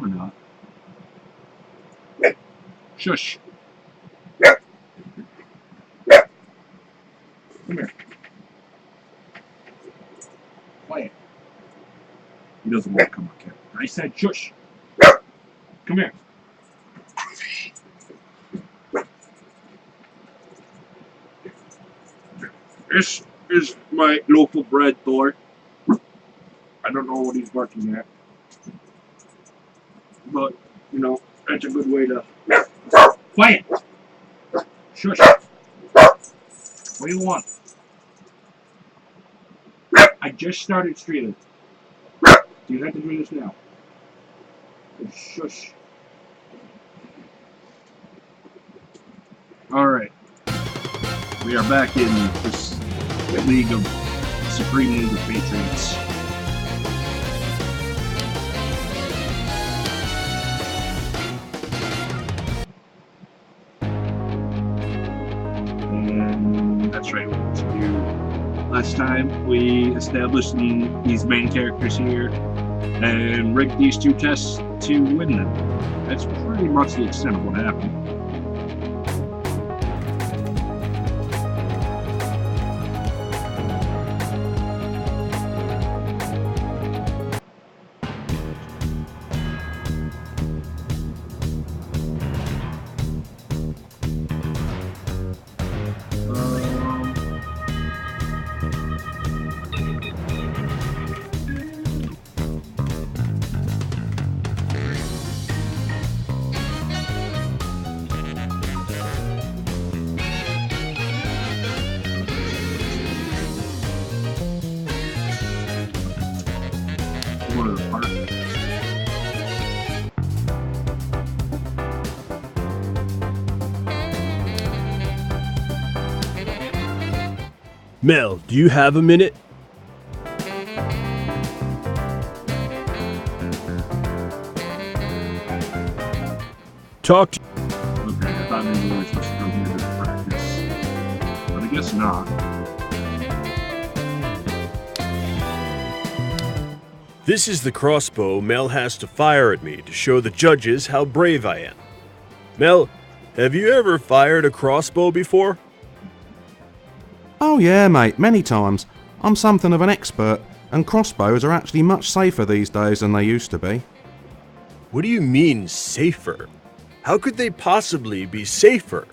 Or not. Shush. Come here. Quiet. He doesn't want to come up here. I said shush. Come here. This is my local bread store. I don't know what he's working at. But, you know, that's a good way to... Quiet! Shush! What do you want? I just started streaming. Do you have to do this now? Shush. Alright. We are back in this League of Supreme League of Patriots. And that's right, what to do. Last time we established these main characters here and rigged these two tests to win them. That's pretty much the extent of what happened. Mel, do you have a minute? Talk to... Okay, I thought maybe we were supposed to go here to practice. But I guess not. This is the crossbow Mel has to fire at me to show the judges how brave I am. Mel, have you ever fired a crossbow before? Oh yeah, mate, many times. I'm something of an expert, and crossbows are actually much safer these days than they used to be. What do you mean, safer? How could they possibly be safer?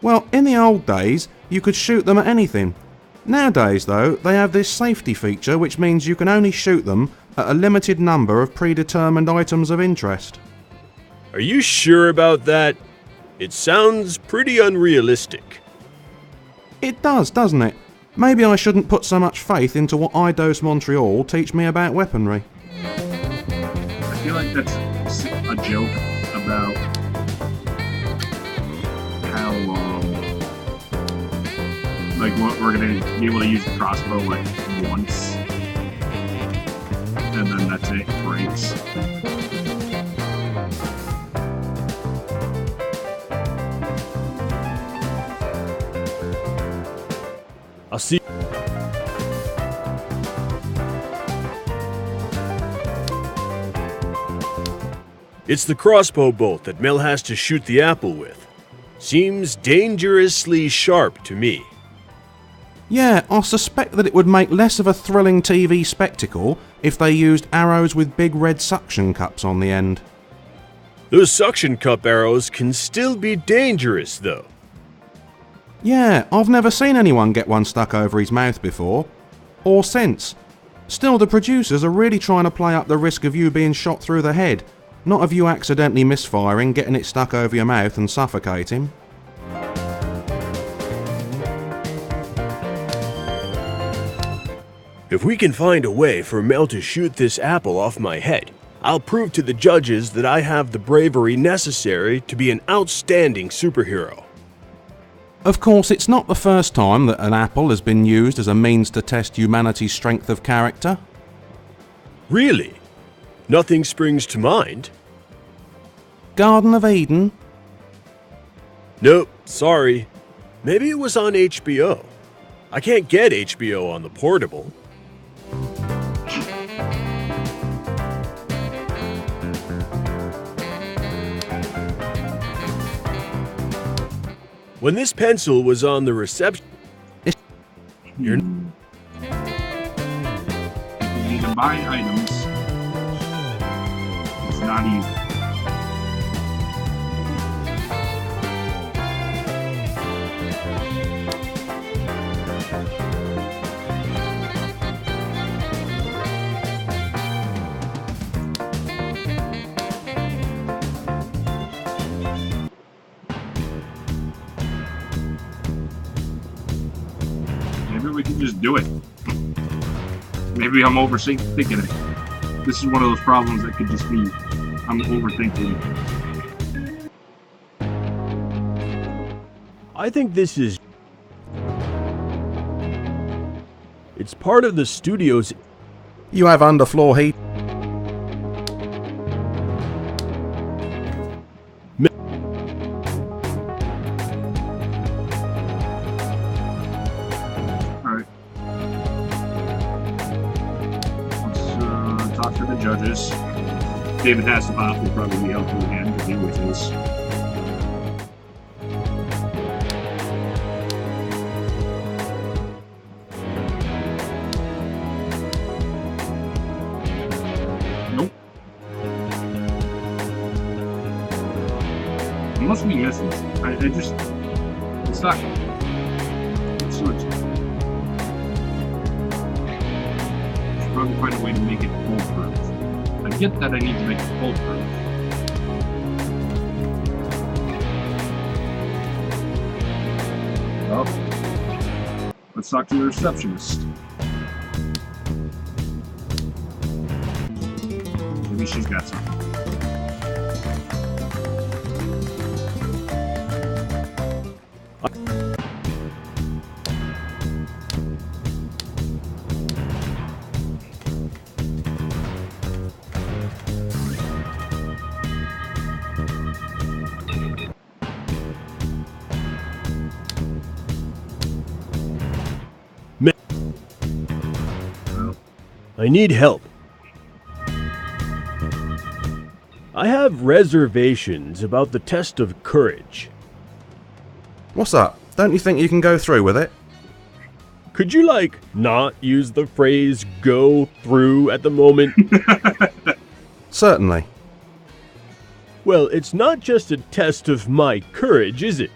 Well, in the old days, you could shoot them at anything. Nowadays, though, they have this safety feature which means you can only shoot them at a limited number of predetermined items of interest. Are you sure about that? It sounds pretty unrealistic. It does, doesn't it? Maybe I shouldn't put so much faith into what IDOS Montreal teach me about weaponry. I feel like that's a joke about how like what we're gonna be able to use the crossbow like once, and then that's it, it breaks. I'll see. It's the crossbow bolt that Mel has to shoot the apple with. Seems dangerously sharp to me. Yeah, I suspect that it would make less of a thrilling TV spectacle if they used arrows with big red suction cups on the end. Those suction cup arrows can still be dangerous, though. Yeah, I've never seen anyone get one stuck over his mouth before. Or since. Still, the producers are really trying to play up the risk of you being shot through the head, not of you accidentally misfiring, getting it stuck over your mouth and suffocating. If we can find a way for Mel to shoot this apple off my head, I'll prove to the judges that I have the bravery necessary to be an outstanding superhero. Of course, it's not the first time that an apple has been used as a means to test humanity's strength of character. Really? Nothing springs to mind? Garden of Eden? Nope, sorry. Maybe it was on HBO. I can't get HBO on the portable. When this pencil was on the reception... You're... You combine items. It's not easy. Maybe we can just do it. Maybe I'm overthinking it. This is one of those problems that could just be I'm overthinking. I think this is... It's part of the studio's... You have underfloor heat. Alright. Let's talk to the judges. David Hasselhoff will probably be helpful again to deal with this. Nope. I must be missing. I just... It's not... It's so... Should probably find a way to make it foolproof. I get that I need to make it foolproof. Well, let's talk to the receptionist. Maybe she's got something. I need help. I have reservations about the test of courage. What's up? Don't you think you can go through with it? Could you, not use the phrase go through at the moment? Certainly. Well, it's not just a test of my courage, is it?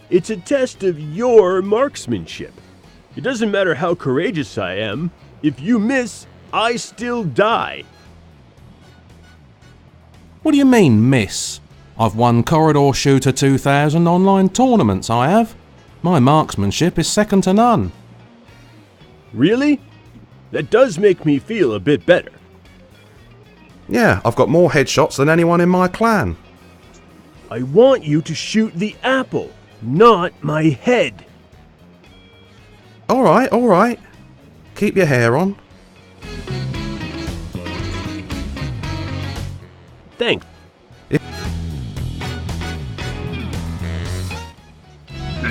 It's a test of your marksmanship. It doesn't matter how courageous I am. If you miss, I still die. What do you mean, miss? I've won Corridor Shooter 2000 online tournaments, I have. My marksmanship is second to none. Really? That does make me feel a bit better. Yeah, I've got more headshots than anyone in my clan. I want you to shoot the apple, not my head. Alright. Keep your hair on. Thanks. That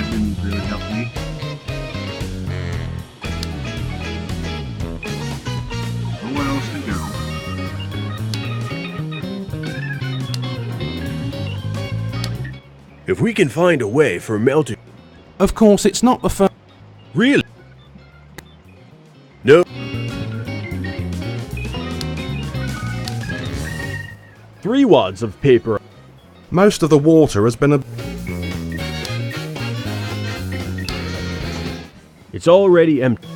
didn't really help me. Oh, where else to go? If we can find a way for Mel to... Of course, it's not the first... Really? No. 3 wads of paper. Most of the water has been... It's already empty.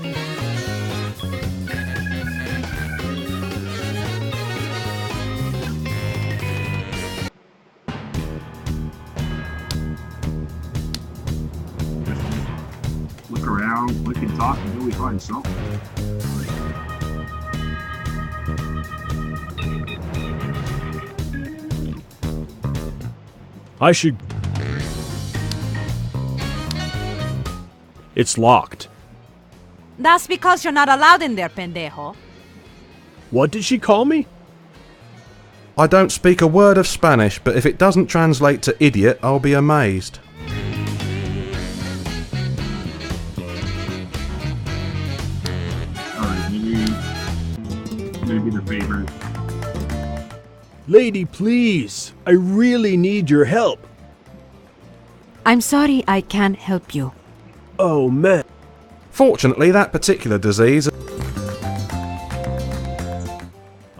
Look around, click and talk until we find something. I should... It's locked. That's because you're not allowed in there, pendejo. What did she call me? I don't speak a word of Spanish, but if it doesn't translate to idiot, I'll be amazed. Alright, maybe the favorite. Lady, please. I really need your help. I'm sorry I can't help you. Oh, man. Fortunately, that particular disease...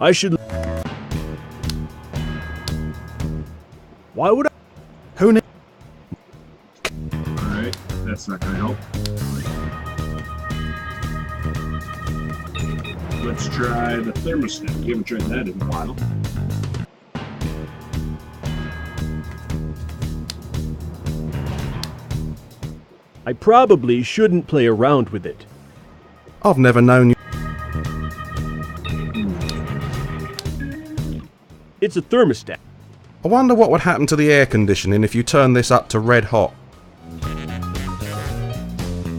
I should... Why would I... Who knew? Alright, that's not gonna help. Let's try the thermostat. We haven't tried that in a while. I probably shouldn't play around with it. I've never known you... It's a thermostat. I wonder what would happen to the air conditioning if you turn this up to red hot.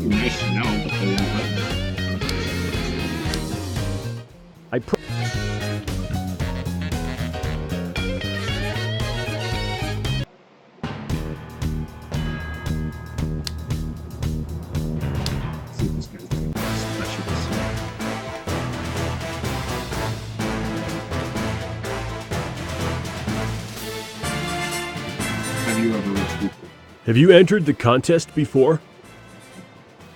Nice to know, but they won't let me. I See if this guy's doing specialist. Have you ever reached people? Have you entered the contest before?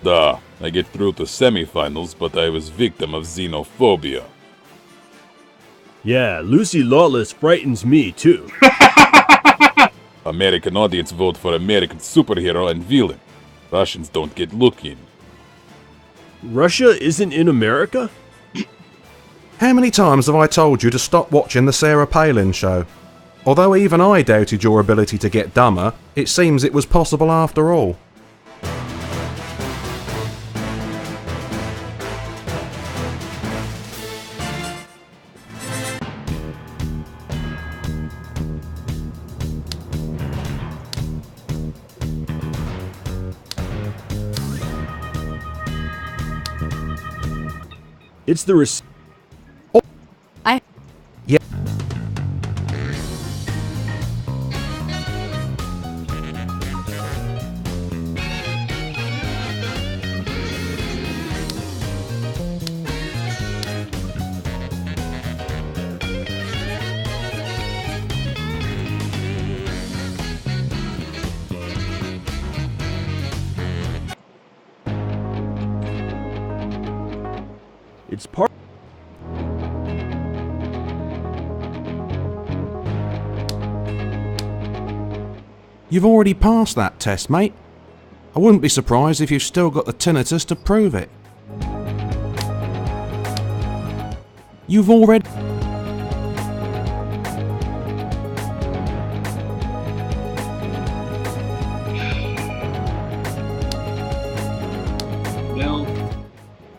Da, I get through to semifinals, but I was victim of xenophobia. Yeah, Lucy Lawless frightens me too. American audience vote for American superhero and villain. Russians don't get look in. Russia isn't in America? How many times have I told you to stop watching the Sarah Palin show? Although even I doubted your ability to get dumber, it seems it was possible after all. It's the I... Yeah. It's part... You've already passed that test, mate. I wouldn't be surprised if you've still got the tinnitus to prove it. You've already... Well,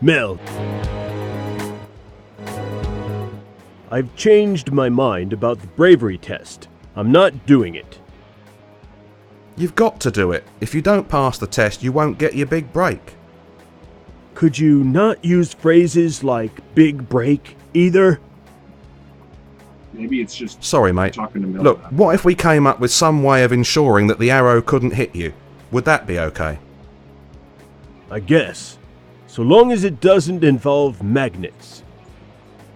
Mel. I've changed my mind about the bravery test. I'm not doing it. You've got to do it. If you don't pass the test, you won't get your big break. Could you not use phrases like big break either? maybe it's just Sorry, mate. talking to Mel. Look, about it. what if we came up with some way of ensuring that the arrow couldn't hit you? Would that be okay? I guess. So long as it doesn't involve magnets.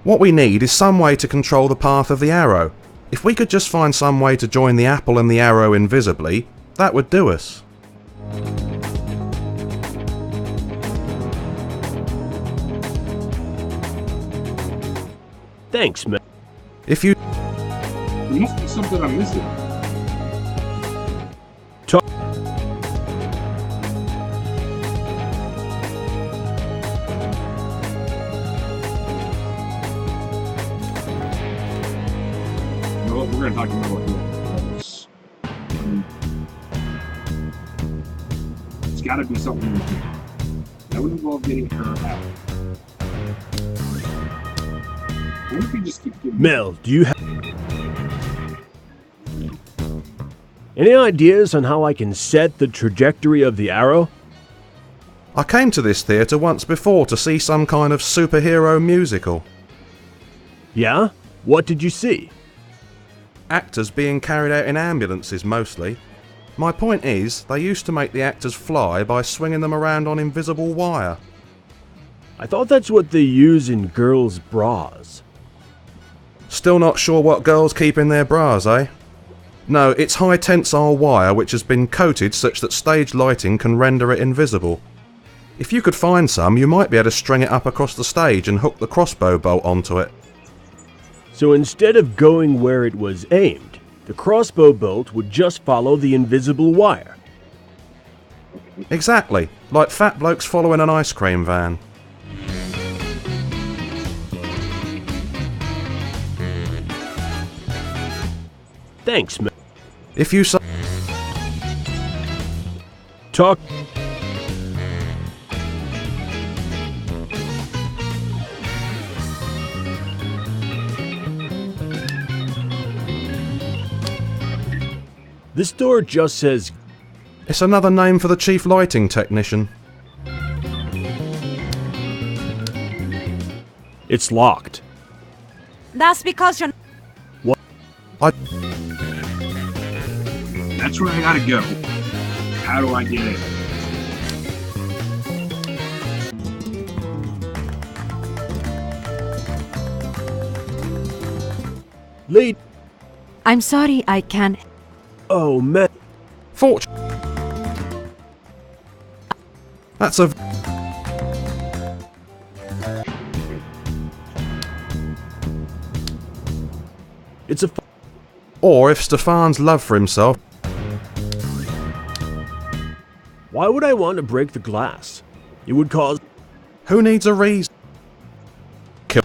What we need is some way to control the path of the arrow. If we could just find some way to join the apple and the arrow invisibly, that would do us. Thanks, Mel. If you... There must be something I'm missing. You know what? We're going to talk about this. It's got to be something with me. That would involve getting her out. What if we just keep giving Mel, do you have any ideas on how I can set the trajectory of the arrow? I came to this theatre once before to see some kind of superhero musical. Yeah? What did you see? Actors being carried out in ambulances mostly. My point is, they used to make the actors fly by swinging them around on invisible wire. I thought that's what they use in girls' bras. Still not sure what girls keep in their bras, eh? No, it's high tensile wire which has been coated such that stage lighting can render it invisible. If you could find some, you might be able to string it up across the stage and hook the crossbow bolt onto it. So instead of going where it was aimed, the crossbow bolt would just follow the invisible wire. Exactly, like fat blokes following an ice cream van. Thanks, man. If you say... Talk. This door just says... It's another name for the chief lighting technician. It's locked. That's because you're... That's where I gotta go. How do I get in? Late. I'm sorry, I can't... Oh, man. Fortune. That's a... It's a... Or if Stefan's love for himself... Why would I want to break the glass? It would cause... Who needs a reason? Kill.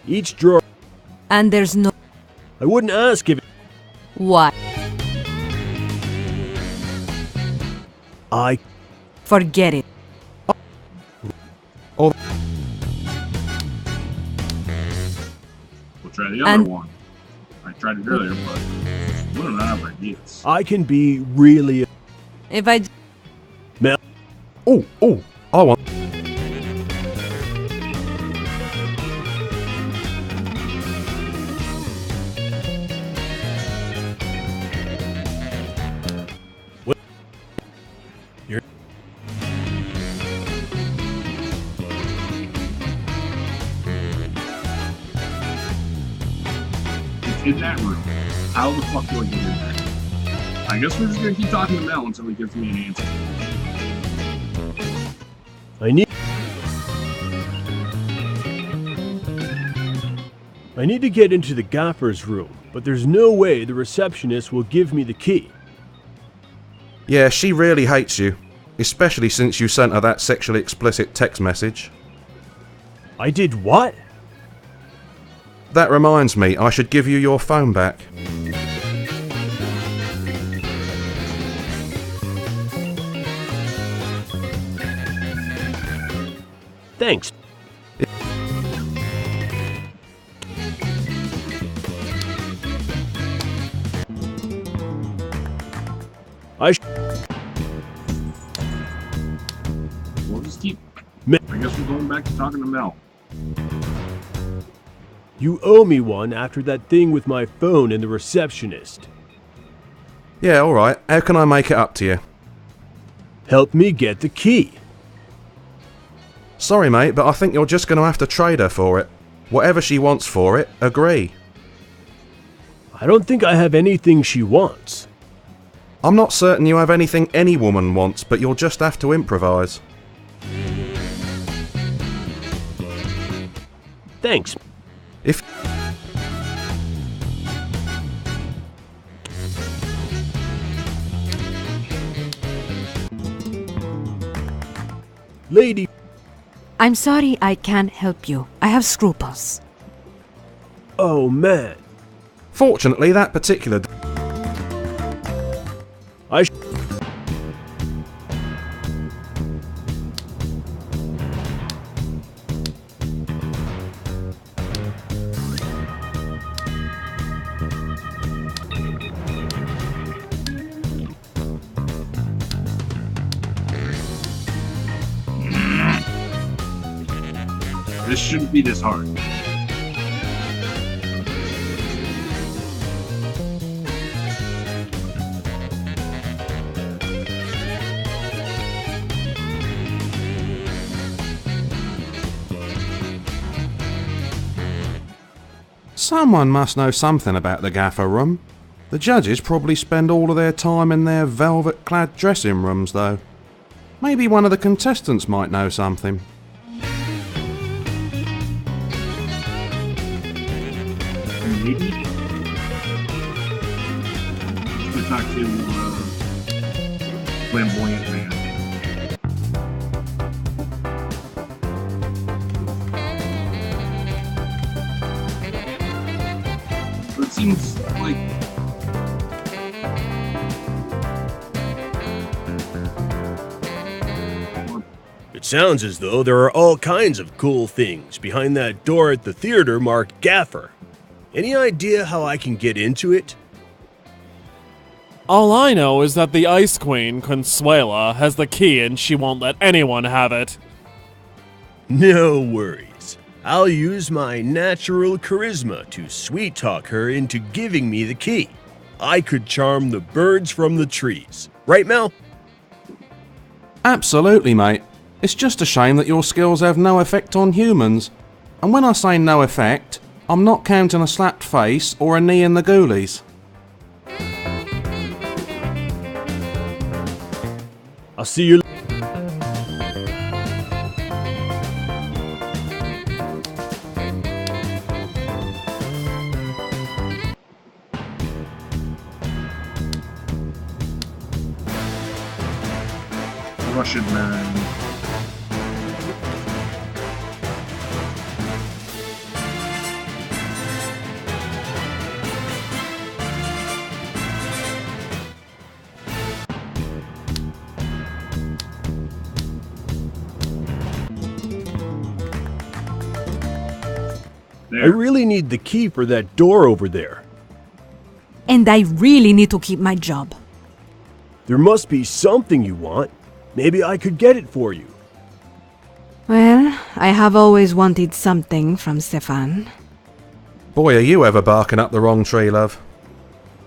Each drawer... And there's no... I wouldn't ask if... What? I... Forget it. Or... We'll try the other And- one. I tried it earlier, but what an out of ideas. I can be really... If I... Mel... Oh, I want... It's in that room. How the fuck do I get in there? I guess we're just gonna keep talking to Mel until he gives me an answer. I need to get into the gaffer's room, but there's no way the receptionist will give me the key. Yeah, she really hates you. Especially since you sent her that sexually explicit text message. I did what? That reminds me, I should give you your phone back. Thanks. We'll just keep... Me- I guess we're going back to talking to Mel. You owe me one after that thing with my phone and the receptionist. Yeah, alright. How can I make it up to you? Help me get the key. Sorry, mate, but I think you're just going to have to trade her for it. Whatever she wants for it, agree. I don't think I have anything she wants. I'm not certain you have anything any woman wants, but you'll just have to improvise. Thanks. If... Lady... I'm sorry, I can't help you. I have scruples. Oh, man. Fortunately, that particular... I This shouldn't be this hard. Someone must know something about the gaffer room. The judges probably spend all of their time in their velvet-clad dressing rooms, though. Maybe one of the contestants might know something. Maybe. Let's talk to Flamboyant Man. So it seems like It sounds as though there are all kinds of cool things behind that door at the theater marked Gaffer. Any idea how I can get into it? All I know is that the Ice Queen, Consuela, has the key and she won't let anyone have it. No worries. I'll use my natural charisma to sweet-talk her into giving me the key. I could charm the birds from the trees. Right, Mel? Absolutely, mate. It's just a shame that your skills have no effect on humans. And when I say no effect, I'm not counting a slapped face or a knee in the ghoulies. I'll see you. Russian man. I really need the key for that door over there. And I really need to keep my job. There must be something you want. Maybe I could get it for you. Well, I have always wanted something from Stefan. Boy, are you ever barking up the wrong tree, love.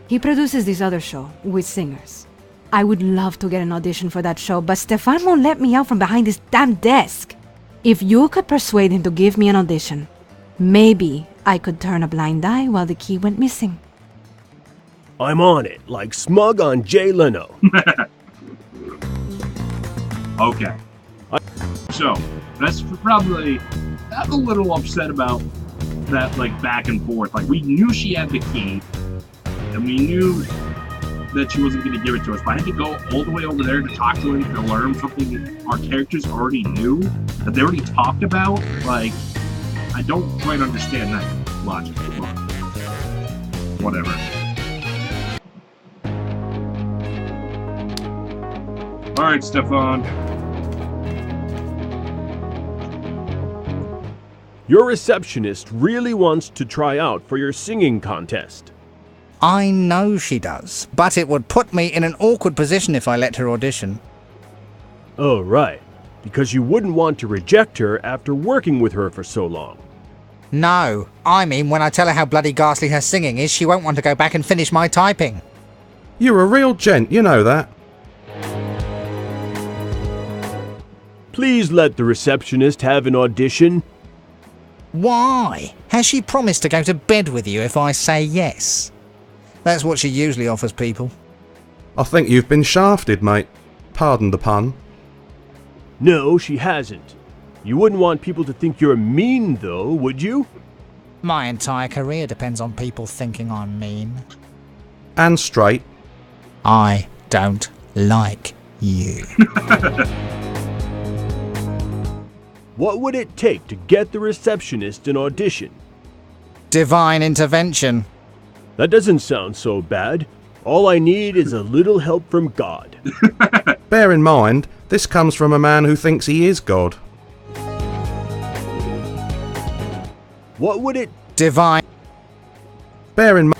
He produces this other show with singers. I would love to get an audition for that show, but Stefan won't let me out from behind this damn desk. If you could persuade him to give me an audition, maybe I could turn a blind eye while the key went missing. I'm on it, like Smug on Jay Leno. Okay. So, that's probably... I'm a little upset about that, like, back and forth. Like, we knew she had the key, and we knew that she wasn't going to give it to us, but I had to go all the way over there to talk to him to learn something our characters already knew, that they already talked about. Like, I don't quite understand that logic, but whatever. Alright, Stefan. Your receptionist really wants to try out for your singing contest. I know she does, but it would put me in an awkward position if I let her audition. Oh, right. Because you wouldn't want to reject her after working with her for so long. No, I mean when I tell her how bloody ghastly her singing is, she won't want to go back and finish my typing. You're a real gent, you know that. Please let the receptionist have an audition. Why? Has she promised to go to bed with you if I say yes? That's what she usually offers people. I think you've been shafted, mate. Pardon the pun. No, she hasn't. You wouldn't want people to think you're mean, though, would you? My entire career depends on people thinking I'm mean. And straight. I don't like you. What would it take to get the receptionist an audition? Divine intervention. That doesn't sound so bad. All I need is a little help from God. Bear in mind, this comes from a man who thinks he is God. What would it... Divine. Bear in mind...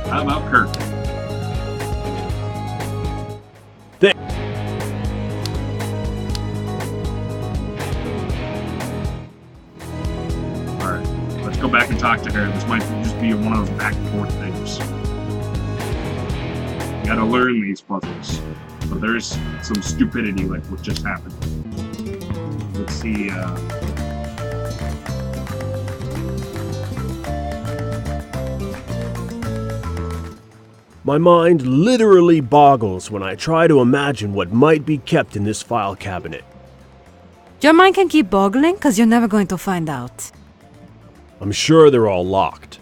How about Kirk? Alright, let's go back and talk to her. This might just be one of those back and forth things. You gotta learn these puzzles. But there's some stupidity like what just happened. Let's see, My mind literally boggles when I try to imagine what might be kept in this file cabinet. Your mind can keep boggling because you're never going to find out. I'm sure they're all locked.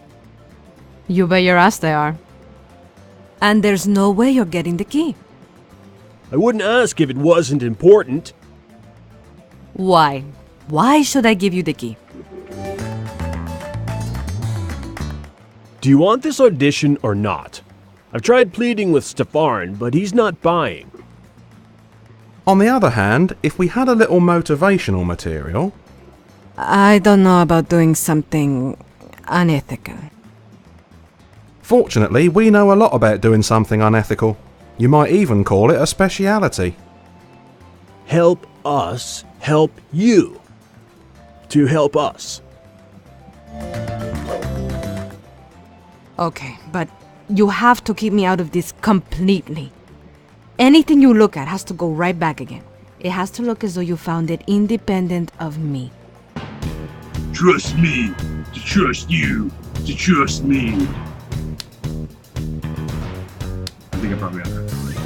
You bet your ass they are. And there's no way you're getting the key. I wouldn't ask if it wasn't important. Why? Why should I give you the key? Do you want this audition or not? I've tried pleading with Stefan, but he's not buying. On the other hand, if we had a little motivational material... I don't know about doing something unethical. Fortunately, we know a lot about doing something unethical. You might even call it a speciality. Help us help you. To help us. Okay, but you have to keep me out of this completely. Anything you look at has to go right back again. It has to look as though you found it independent of me. Trust me to trust you to trust me. I think I probably have that right.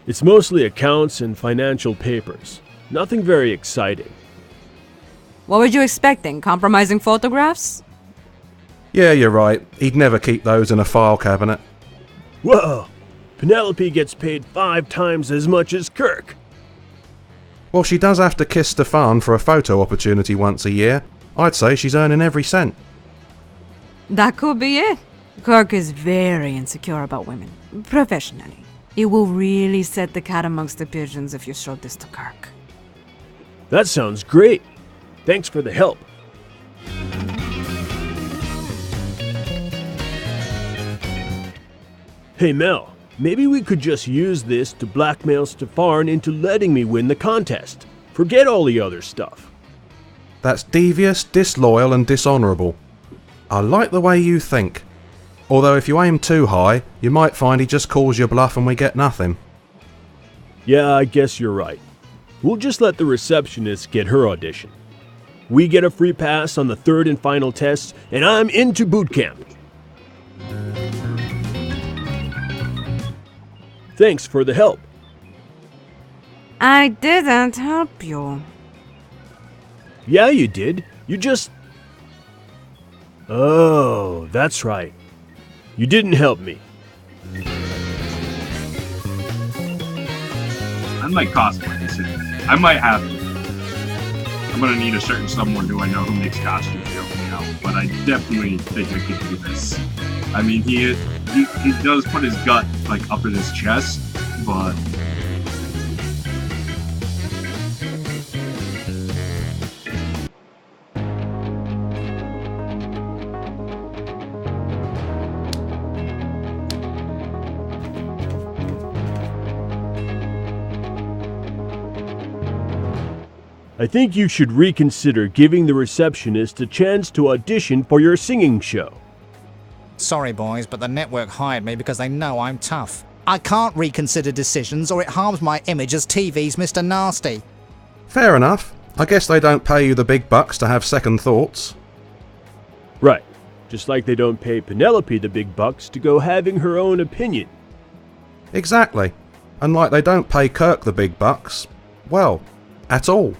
It's mostly accounts and financial papers. Nothing very exciting. What were you expecting? Compromising photographs? Yeah, you're right. He'd never keep those in a file cabinet. Whoa! Penelope gets paid 5 times as much as Kirk. Well, she does have to kiss Stefan for a photo opportunity once a year. I'd say she's earning every cent. That could be it. Kirk is very insecure about women. Professionally. It will really set the cat amongst the pigeons if you show this to Kirk. That sounds great. Thanks for the help. Hey Mel, maybe we could just use this to blackmail Stefan into letting me win the contest. Forget all the other stuff. That's devious, disloyal and dishonourable. I like the way you think. Although if you aim too high, you might find he just calls your bluff and we get nothing. Yeah, I guess you're right. We'll just let the receptionist get her audition. We get a free pass on the 3rd and final test, and I'm into boot camp. Thanks for the help. I didn't help you. Yeah, you did. You just... Oh, that's right. You didn't help me. I might cosplay this. I might have to. I'm gonna need a certain someone who I know who makes costumes to help me out, but I definitely think I could do this. I mean, he does put his gut like up in his chest, but I think you should reconsider giving the receptionist a chance to audition for your singing show. Sorry, boys, but the network hired me because they know I'm tough. I can't reconsider decisions or it harms my image as TV's Mr. Nasty. Fair enough. I guess they don't pay you the big bucks to have second thoughts. Right. Just like they don't pay Penelope the big bucks to go having her own opinion. Exactly. And like they don't pay Kirk the big bucks, well, at all.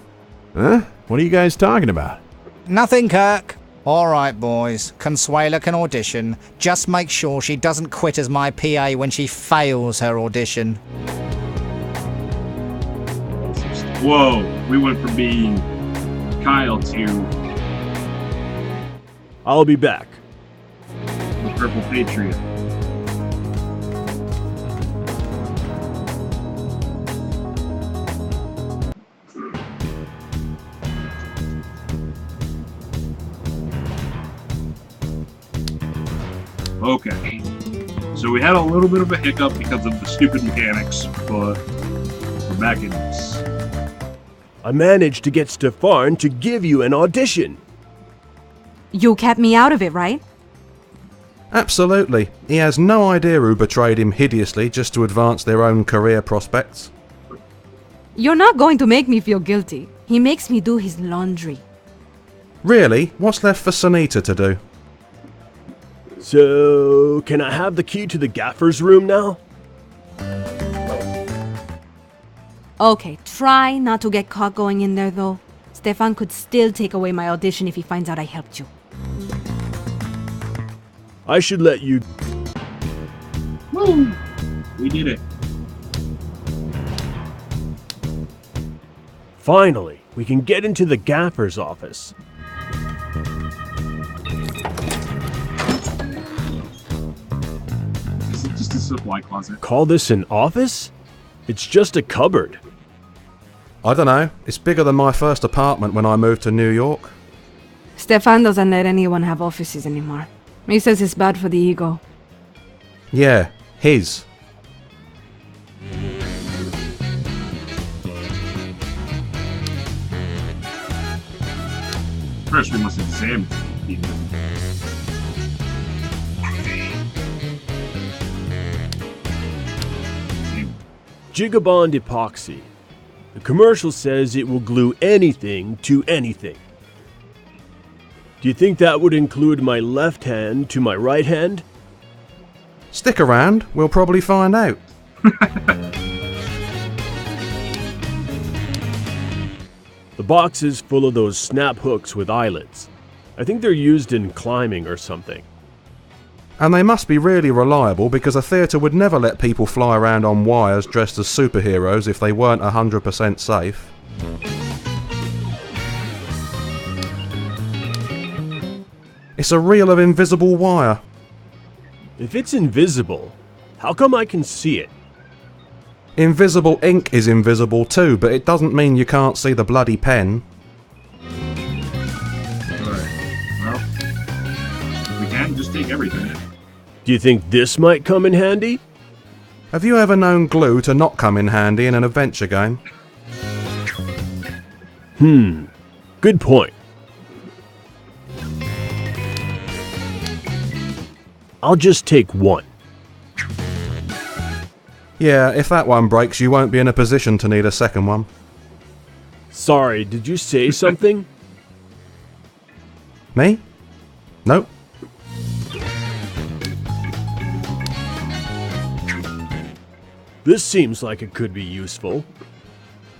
Huh? What are you guys talking about? Nothing, Kirk. Alright, boys. Consuela can audition. Just make sure she doesn't quit as my PA when she fails her audition. whoa, we went from being Kyle to I'll be back. the Purple Patriot. Okay, so we had a little bit of a hiccup because of the stupid mechanics, but we're back in this. I managed to get Stefan to give you an audition. You kept me out of it, right? Absolutely. He has no idea who betrayed him hideously just to advance their own career prospects. You're not going to make me feel guilty. He makes me do his laundry. Really? What's left for Sunita to do? So, can I have the key to the gaffer's room now? Okay, try not to get caught going in there though. Stefan could still take away my audition if he finds out I helped you. I should let you... Woo! We did it. Finally, we can get into the gaffer's office. Is it just a supply closet? Call this an office? It's just a cupboard. I don't know. It's bigger than my first apartment when I moved to New York. Stefan doesn't let anyone have offices anymore. He says it's bad for the ego. Yeah, his. First, we must examine it. Gigabond epoxy. The commercial says it will glue anything to anything. Do you think that would include my left hand to my right hand? Stick around, we'll probably find out. The box is full of those snap hooks with eyelets. I think they're used in climbing or something. And they must be really reliable because a theatre would never let people fly around on wires dressed as superheroes if they weren't 100% safe. It's a reel of invisible wire. If it's invisible, how come I can see it? Invisible ink is invisible too, but it doesn't mean you can't see the bloody pen. Alright. Well, we can just take everything. Do you think this might come in handy? Have you ever known glue to not come in handy in an adventure game? Good point. I'll just take one. Yeah, if that one breaks, you won't be in a position to need a second one. Sorry, did you say something? Me? Nope. This seems like it could be useful.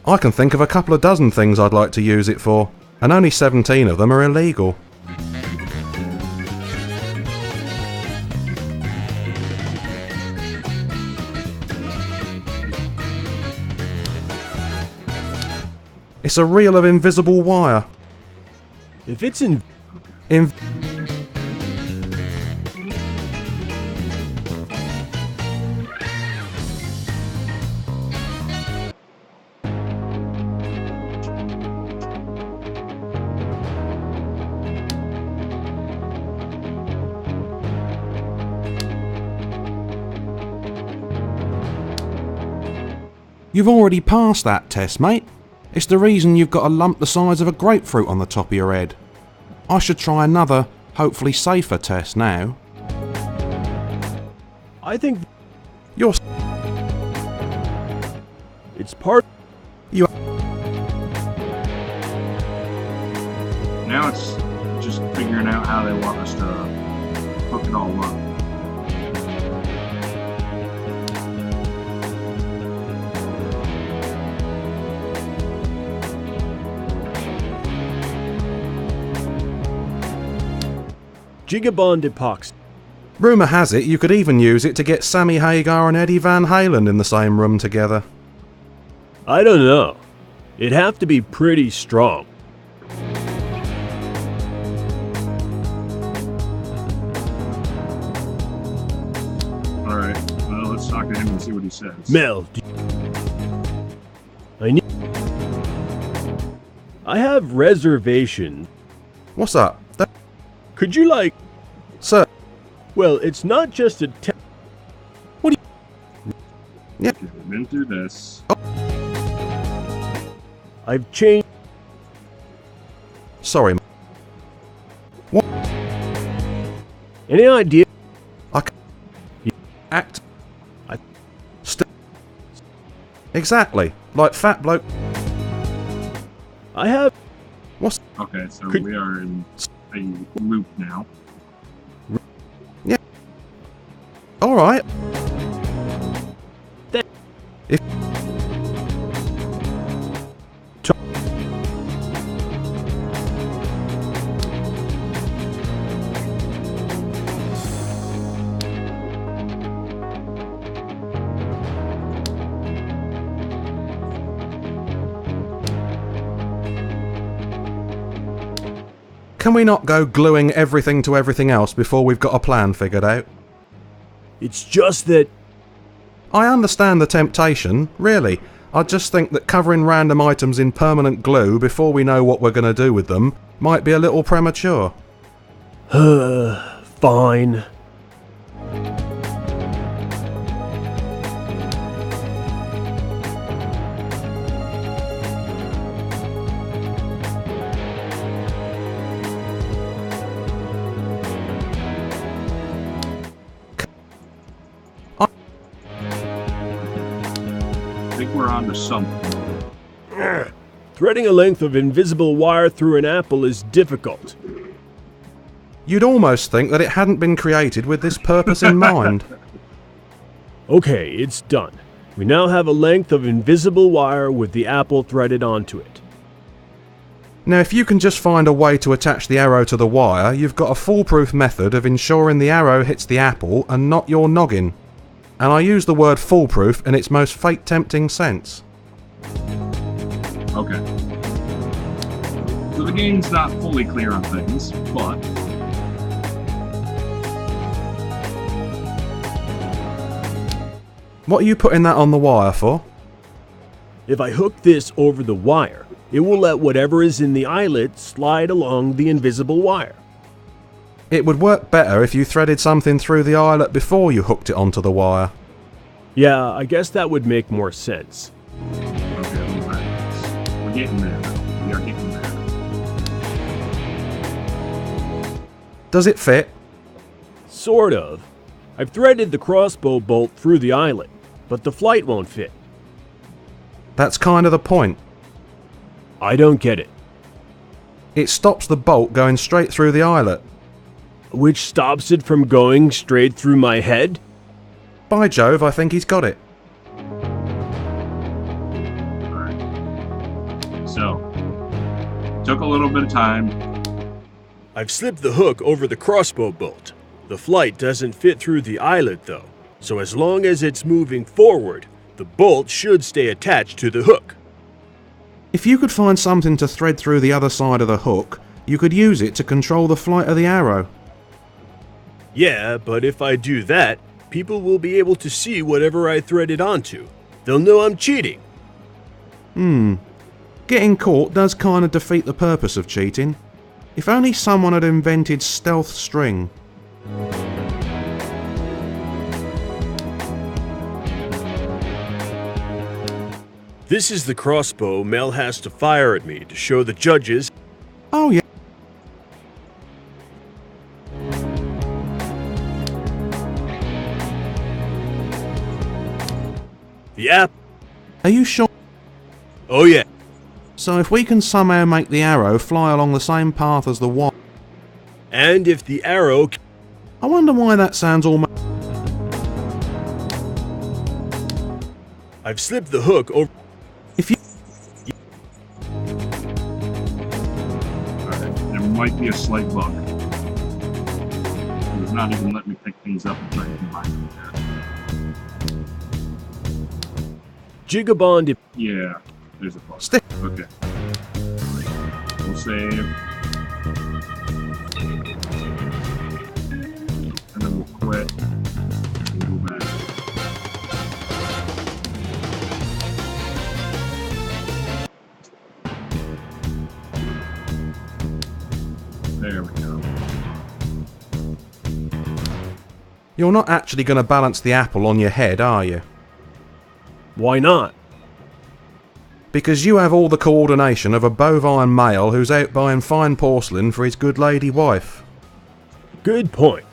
I can think of a couple of dozen things I'd like to use it for, and only 17 of them are illegal. It's a reel of invisible wire. If it's You've already passed that test, mate. It's the reason you've got a lump the size of a grapefruit on the top of your head. I should try another, hopefully safer test now. I think You're... it's part... You... Now it's just figuring out how they want us to hook it all up. Gigabond epoxy. Rumour has it you could even use it to get Sammy Hagar and Eddie Van Halen in the same room together. I don't know. It'd have to be pretty strong. Alright, well, let's talk to him and see what he says. Mel, I have reservations. What's up? Could you Sir, Well, it's not just a We've been through this. I've changed... sorry. What? Any idea? I act. I- St Exactly. Like fat bloke. I have. What's... Okay, so Could- we are in a loop now. Alright. If... Can we not go gluing everything to everything else before we've got a plan figured out? It's just that. I understand the temptation, really. I just think that covering random items in permanent glue before we know what we're going to do with them might be a little premature. Fine. I think we're on to something. Threading a length of invisible wire through an apple is difficult. You'd almost think that it hadn't been created with this purpose in mind. Okay, it's done. We now have a length of invisible wire with the apple threaded onto it. Now, if you can just find a way to attach the arrow to the wire, you've got a foolproof method of ensuring the arrow hits the apple and not your noggin. And I use the word foolproof in its most fate-tempting sense. Okay. So the game's not fully clear on things, but What are you putting that on the wire for? If I hook this over the wire, it will let whatever is in the eyelet slide along the invisible wire. It would work better if you threaded something through the eyelet before you hooked it onto the wire. Yeah, I guess that would make more sense. okay, all right. We're getting there. We are getting there. Does it fit? Sort of. I've threaded the crossbow bolt through the eyelet, but the flight won't fit. That's kind of the point. I don't get it. It stops the bolt going straight through the eyelet. Which stops it from going straight through my head? By Jove, I think he's got it. Alright. So, took a little bit of time. I've slipped the hook over the crossbow bolt. The flight doesn't fit through the eyelet though, so as long as it's moving forward, the bolt should stay attached to the hook. If you could find something to thread through the other side of the hook, you could use it to control the flight of the arrow. Yeah, but if I do that, people will be able to see whatever I threaded onto. They'll know I'm cheating. Getting caught does kind of defeat the purpose of cheating. If only someone had invented stealth string. This is the crossbow Mel has to fire at me to show the judges. Oh yeah. The app. Are you sure? Oh yeah. So if we can somehow make the arrow fly along the same path as the wire... And if the arrow. I wonder why that sounds almost... I've slipped the hook over. If you... Alright, there might be a slight bug. It's not even letting me pick things up and try to combine them there. Jigabond. Yeah, there's a bug. Stick. Okay. We'll save. And then we'll quit. And go back. There we go. You're not actually going to balance the apple on your head, are you? Why not? Because you have all the coordination of a bovine male who's out buying fine porcelain for his good lady wife. Good point.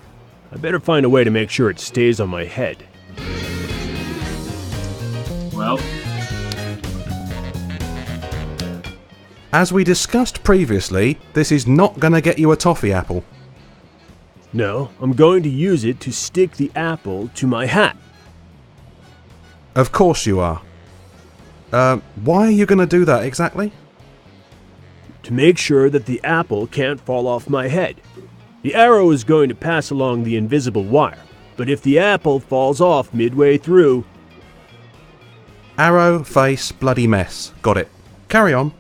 I better find a way to make sure it stays on my head. Well, As we discussed previously, this is not going to get you a toffee apple. No, I'm going to use it to stick the apple to my hat. Of course you are. Why are you going to do that exactly? To make sure that the apple can't fall off my head. The arrow is going to pass along the invisible wire, but if the apple falls off midway through... Arrow, face, bloody mess. Got it. Carry on.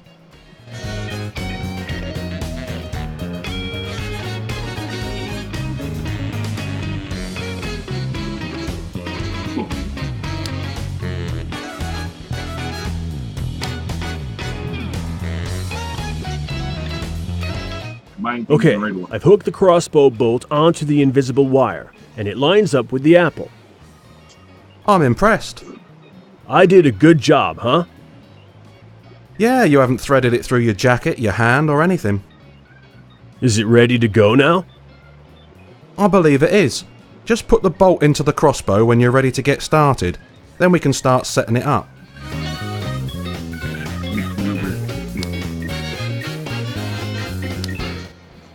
Okay, I've hooked the crossbow bolt onto the invisible wire, and it lines up with the apple. I'm impressed. I did a good job, huh? Yeah, you haven't threaded it through your jacket, your hand, or anything. Is it ready to go now? I believe it is. Just put the bolt into the crossbow when you're ready to get started. Then we can start setting it up.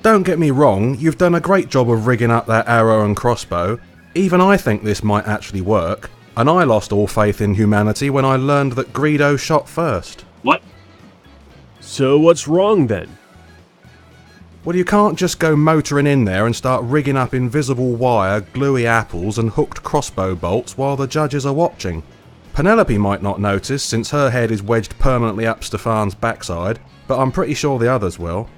Don't get me wrong, you've done a great job of rigging up that arrow and crossbow. Even I think this might actually work, and I lost all faith in humanity when I learned that Greedo shot first. What? So what's wrong then? Well, you can't just go motoring in there and start rigging up invisible wire, gluey apples and hooked crossbow bolts while the judges are watching. Penelope might not notice since her head is wedged permanently up Stefan's backside, but I'm pretty sure the others will.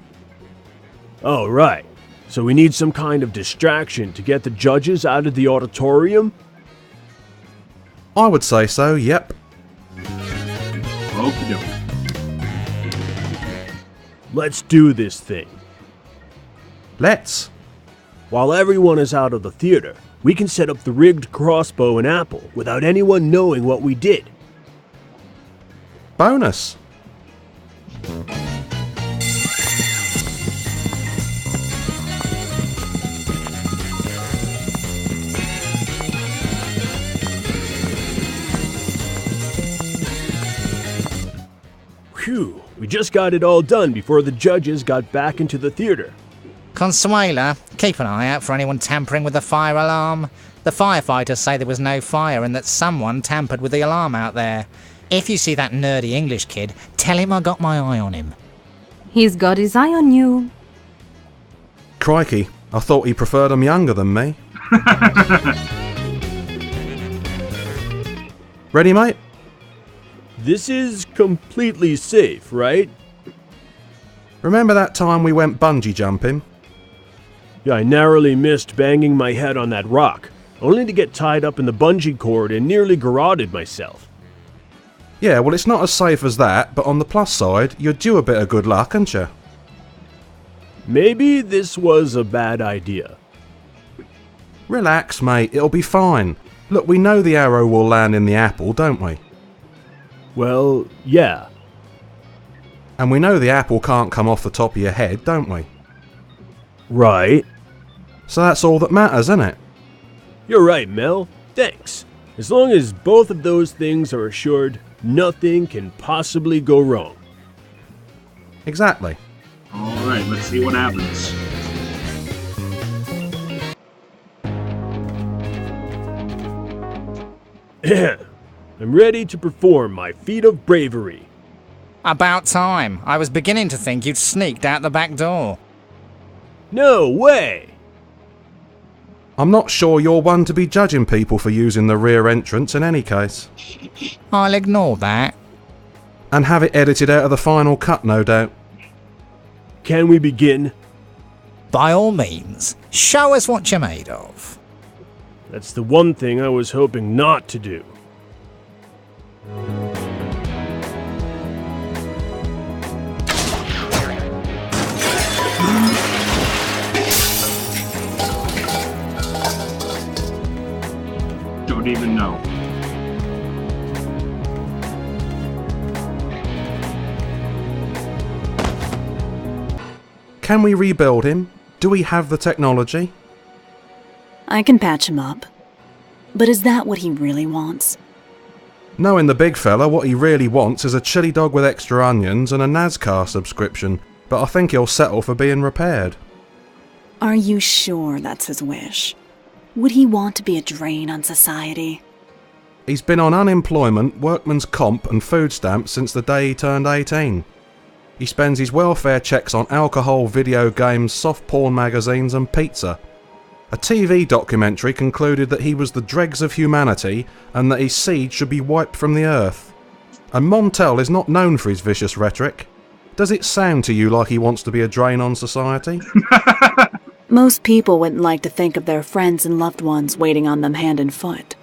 Oh, right. So we need some kind of distraction to get the judges out of the auditorium? I would say so, yep. Okie dokie. Let's do this thing. Let's. While everyone is out of the theater, we can set up the rigged crossbow and apple without anyone knowing what we did. Bonus. Phew, we just got it all done before the judges got back into the theater. Consuela, keep an eye out for anyone tampering with the fire alarm. The firefighters say there was no fire and that someone tampered with the alarm out there. If you see that nerdy English kid, tell him I got my eye on him. He's got his eye on you. Crikey, I thought he preferred them younger than me. Ready, mate? This is completely safe, right? Remember that time we went bungee jumping? Yeah, I narrowly missed banging my head on that rock, only to get tied up in the bungee cord and nearly garroted myself. Yeah, well, it's not as safe as that, but on the plus side, you're due a bit of good luck, aren't you? Maybe this was a bad idea. Relax, mate, it'll be fine. Look, we know the arrow will land in the apple, don't we? Well, yeah. And we know the apple can't come off the top of your head, don't we? Right. So that's all that matters, isn't it? You're right, Mel. Thanks. As long as both of those things are assured, nothing can possibly go wrong. Exactly. Alright, let's see what happens. I'm ready to perform my feat of bravery. About time. I was beginning to think you'd sneaked out the back door. No way! I'm not sure you're one to be judging people for using the rear entrance in any case. I'll ignore that. And have it edited out of the final cut, no doubt. Can we begin? By all means, show us what you're made of. That's the one thing I was hoping not to do. Don't even know. Can we rebuild him? Do we have the technology? I can patch him up. But is that what he really wants? Knowing the big fella, what he really wants is a chili dog with extra onions and a NASCAR subscription, but I think he'll settle for being repaired. Are you sure that's his wish? Would he want to be a drain on society? He's been on unemployment, workman's comp and food stamps since the day he turned 18. He spends his welfare checks on alcohol, video games, soft porn magazines and pizza. A TV documentary concluded that he was the dregs of humanity and that his seed should be wiped from the earth. And Montel is not known for his vicious rhetoric. Does it sound to you like he wants to be a drain on society? Most people wouldn't like to think of their friends and loved ones waiting on them hand and foot.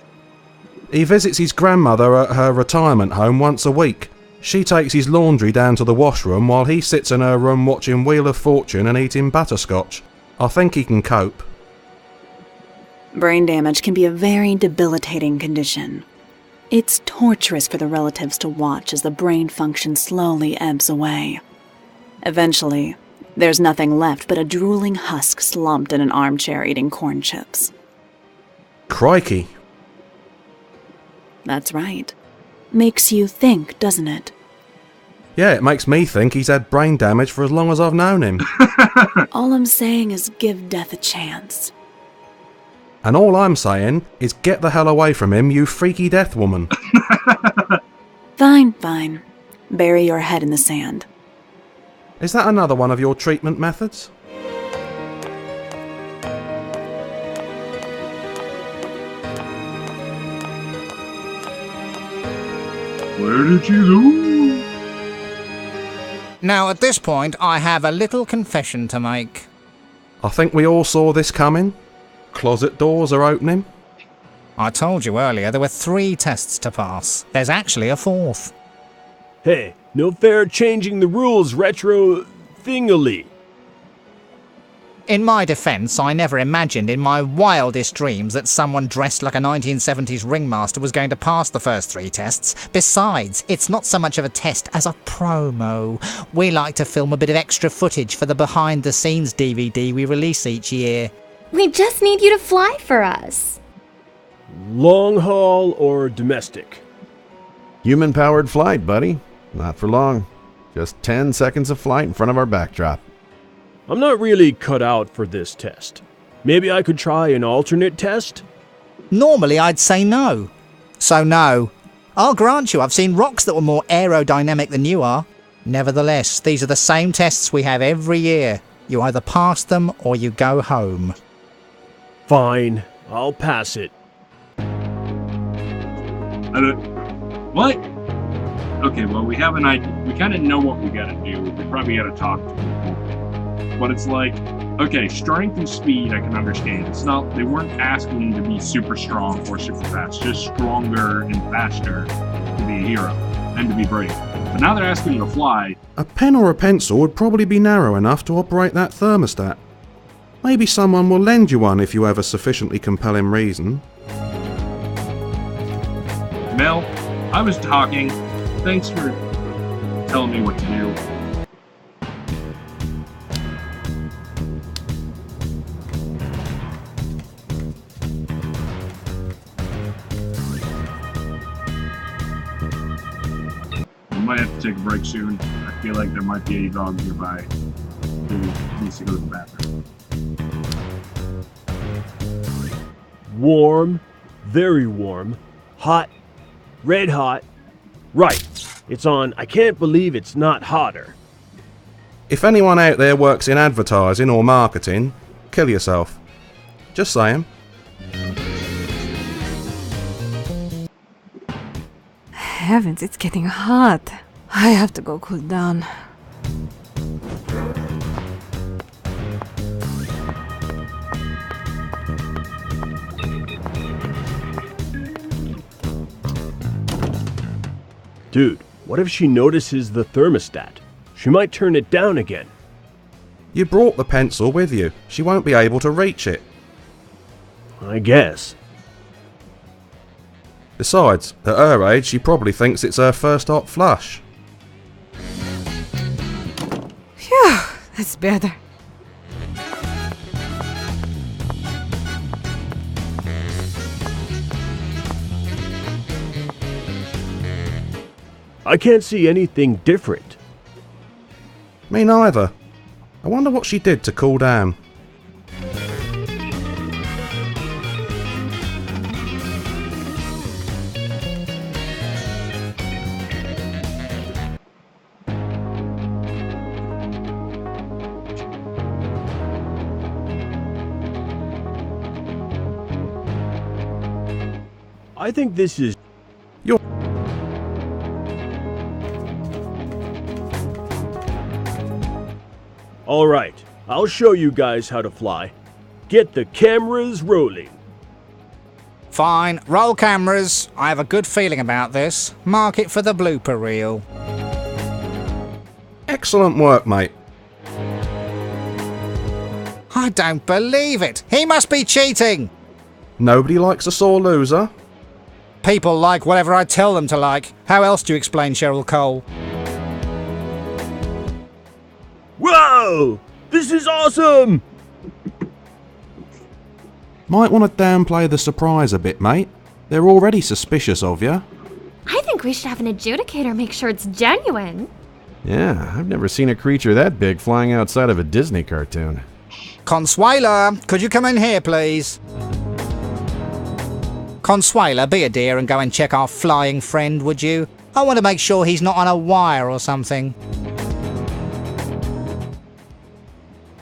He visits his grandmother at her retirement home once a week. She takes his laundry down to the washroom while he sits in her room watching Wheel of Fortune and eating butterscotch. I think he can cope. Brain damage can be a very debilitating condition. It's torturous for the relatives to watch as the brain function slowly ebbs away. Eventually, there's nothing left but a drooling husk slumped in an armchair eating corn chips. Crikey. That's right. Makes you think, doesn't it? Yeah, it makes me think he's had brain damage for as long as I've known him. All I'm saying is give death a chance. And all I'm saying is get the hell away from him, you freaky death woman. Fine, fine. Bury your head in the sand. Is that another one of your treatment methods? Where did you go? Now, at this point, I have a little confession to make. I think we all saw this coming. Closet doors are opening. I told you earlier there were 3 tests to pass. There's actually a 4th. Hey, no fair changing the rules, retro thingily. In my defence, I never imagined in my wildest dreams that someone dressed like a 1970s ringmaster was going to pass the first 3 tests. Besides, it's not so much of a test as a promo. We like to film a bit of extra footage for the behind-the-scenes DVD we release each year. We just need you to fly for us. Long haul or domestic? Human-powered flight, buddy. Not for long. Just 10 seconds of flight in front of our backdrop. I'm not really cut out for this test. Maybe I could try an alternate test? Normally I'd say no. So no. I'll grant you I've seen rocks that were more aerodynamic than you are. Nevertheless, these are the same tests we have every year. You either pass them or you go home. Fine, I'll pass it. What? Okay, well, we have an idea. We kind of know what we gotta do. We probably gotta talk to people. But it's like, okay, strength and speed I can understand. It's not, they weren't asking to be super strong or super fast, just stronger and faster to be a hero and to be brave. But now they're asking you to fly. A pen or a pencil would probably be narrow enough to operate that thermostat. Maybe someone will lend you one if you have a sufficiently compelling reason. Mel, I was talking. Thanks for telling me what to do. We might have to take a break soon. I feel like there might be a dog nearby who needs to go to the bathroom. Warm, very warm, hot, red hot. Right, it's on. I can't believe it's not hotter. If anyone out there works in advertising or marketing, kill yourself. Just saying. Heavens, it's getting hot. I have to go cool down. Dude, what if she notices the thermostat? She might turn it down again. You brought the pencil with you. She won't be able to reach it. I guess. Besides, at her age, she probably thinks it's her first hot flush. Phew, that's better. I can't see anything different. Me neither. I wonder what she did to cool down. I think this is... You're... All right, I'll show you guys how to fly. Get the cameras rolling. Fine, roll cameras. I have a good feeling about this. Mark it for the blooper reel. Excellent work, mate. I don't believe it. He must be cheating. Nobody likes a sore loser. People like whatever I tell them to like. How else do you explain Cheryl Cole? Whoa! This is awesome! Might want to downplay the surprise a bit, mate. They're already suspicious of you. I think we should have an adjudicator make sure it's genuine. Yeah, I've never seen a creature that big flying outside of a Disney cartoon. Consuela, could you come in here, please? Consuela, be a dear and go and check our flying friend, would you? I want to make sure he's not on a wire or something.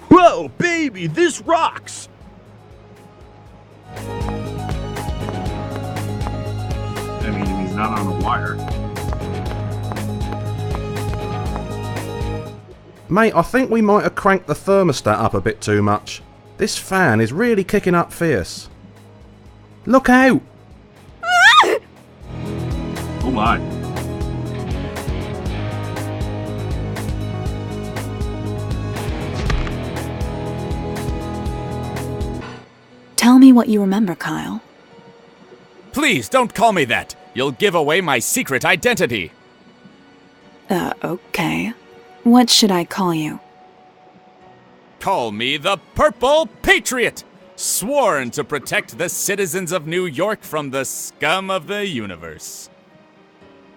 Whoa, baby, this rocks! I mean, he's not on a wire. Mate, I think we might have cranked the thermostat up a bit too much. This fan is really kicking up fierce. Look out! Oh my. Tell me what you remember, Kyle. Please don't call me that. You'll give away my secret identity. Okay. What should I call you? Call me the Purple Patriot, sworn to protect the citizens of New York from the scum of the universe.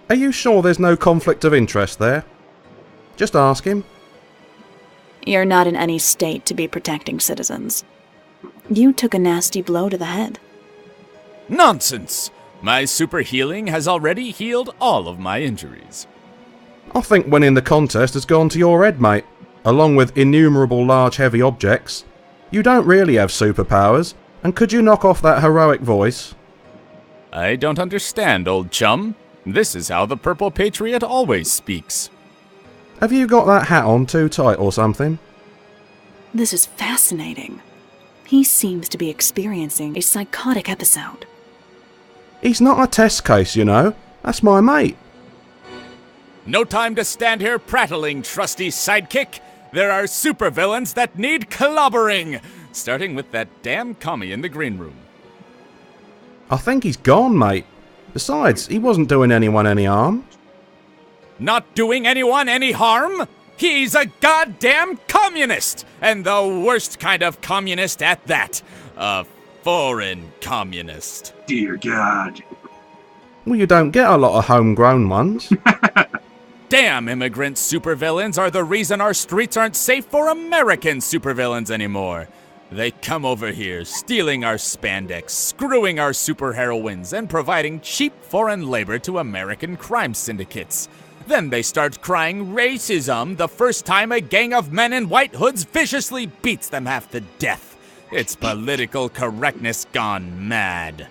Are you sure there's no conflict of interest there? Just ask him. You're not in any state to be protecting citizens. You took a nasty blow to the head. Nonsense! My super healing has already healed all of my injuries. I think winning the contest has gone to your head, mate. Along with innumerable large heavy objects. You don't really have superpowers, and could you knock off that heroic voice? I don't understand, old chum. This is how the Purple Patriot always speaks. Have you got that hat on too tight or something? This is fascinating. He seems to be experiencing a psychotic episode. He's not a test case, you know. That's my mate. No time to stand here prattling, trusty sidekick. There are supervillains that need clobbering, starting with that damn commie in the green room. I think he's gone, mate. Besides, he wasn't doing anyone any harm. Not doing anyone any harm? He's a goddamn communist! And the worst kind of communist at that. A foreign communist. Dear God. Well, you don't get a lot of homegrown ones. Damn immigrant supervillains are the reason our streets aren't safe for American supervillains anymore. They come over here, stealing our spandex, screwing our superheroines, and providing cheap foreign labor to American crime syndicates. Then they start crying racism the first time a gang of men in white hoods viciously beats them half to death. It's political correctness gone mad.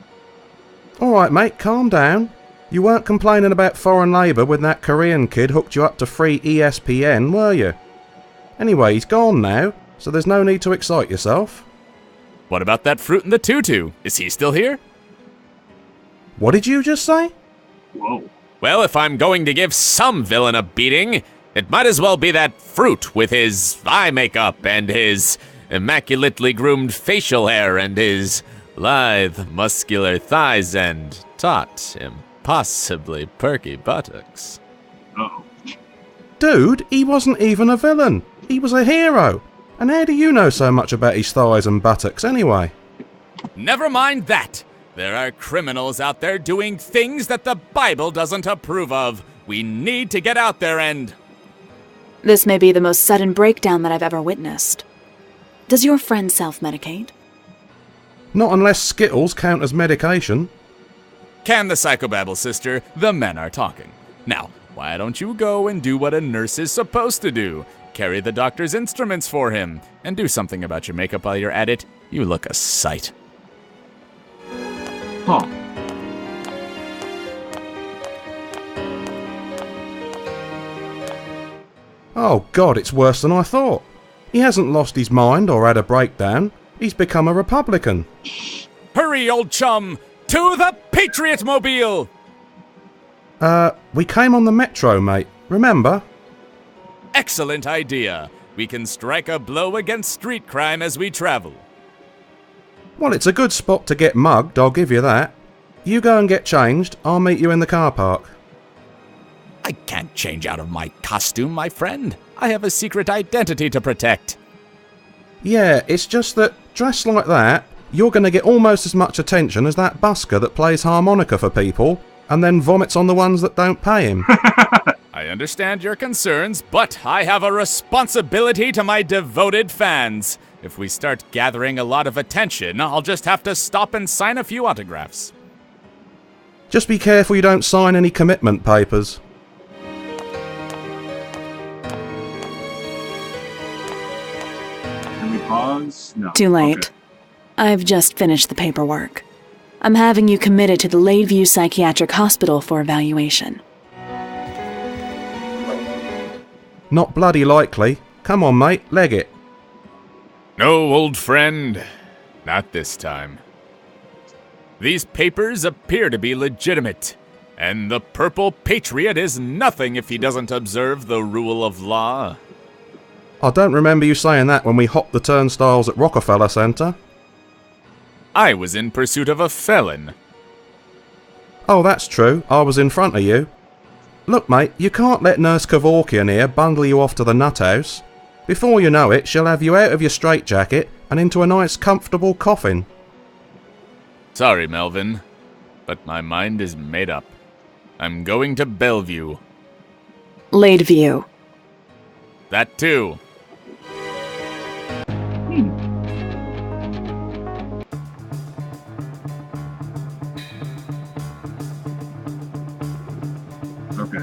Alright, mate, calm down. You weren't complaining about foreign labour when that Korean kid hooked you up to free ESPN, were you? Anyway, he's gone now, so there's no need to excite yourself. What about that fruit in the tutu? Is he still here? What did you just say? Whoa. Well, if I'm going to give some villain a beating, it might as well be that fruit with his eye makeup and his immaculately groomed facial hair and his lithe, muscular thighs and taut, impossibly perky buttocks. Uh-oh. Dude, he wasn't even a villain. He was a hero. And how do you know so much about his thighs and buttocks anyway? Never mind that. There are criminals out there doing things that the Bible doesn't approve of. We need to get out there and... This may be the most sudden breakdown that I've ever witnessed. Does your friend self-medicate? Not unless Skittles count as medication. Can the psychobabble, sister? The men are talking. Now, why don't you go and do what a nurse is supposed to do? Carry the doctor's instruments for him, and do something about your makeup while you're at it. You look a sight. Huh. Oh God, it's worse than I thought. He hasn't lost his mind or had a breakdown. He's become a Republican. Hurry, old chum! To the Patriots mobile! We came on the metro, mate. Remember? Excellent idea. We can strike a blow against street crime as we travel. Well, it's a good spot to get mugged, I'll give you that. You go and get changed. I'll meet you in the car park. I can't change out of my costume, my friend. I have a secret identity to protect. Yeah, it's just that, dressed like that, you're going to get almost as much attention as that busker that plays harmonica for people and then vomits on the ones that don't pay him. I understand your concerns, but I have a responsibility to my devoted fans. If we start gathering a lot of attention, I'll just have to stop and sign a few autographs. Just be careful you don't sign any commitment papers. Can we pause? No. Too late. Okay. I've just finished the paperwork. I'm having you committed to the Lakeview Psychiatric Hospital for evaluation. Not bloody likely. Come on, mate, leg it. No, old friend. Not this time. These papers appear to be legitimate, and the Purple Patriot is nothing if he doesn't observe the rule of law. I don't remember you saying that when we hopped the turnstiles at Rockefeller Center. I was in pursuit of a felon. Oh, that's true. I was in front of you. Look, mate, you can't let Nurse Kevorkian here bundle you off to the nut house. Before you know it, she'll have you out of your straitjacket and into a nice, comfortable coffin. Sorry, Melvin, but my mind is made up. I'm going to Bellevue. Lakeview. That too. Okay.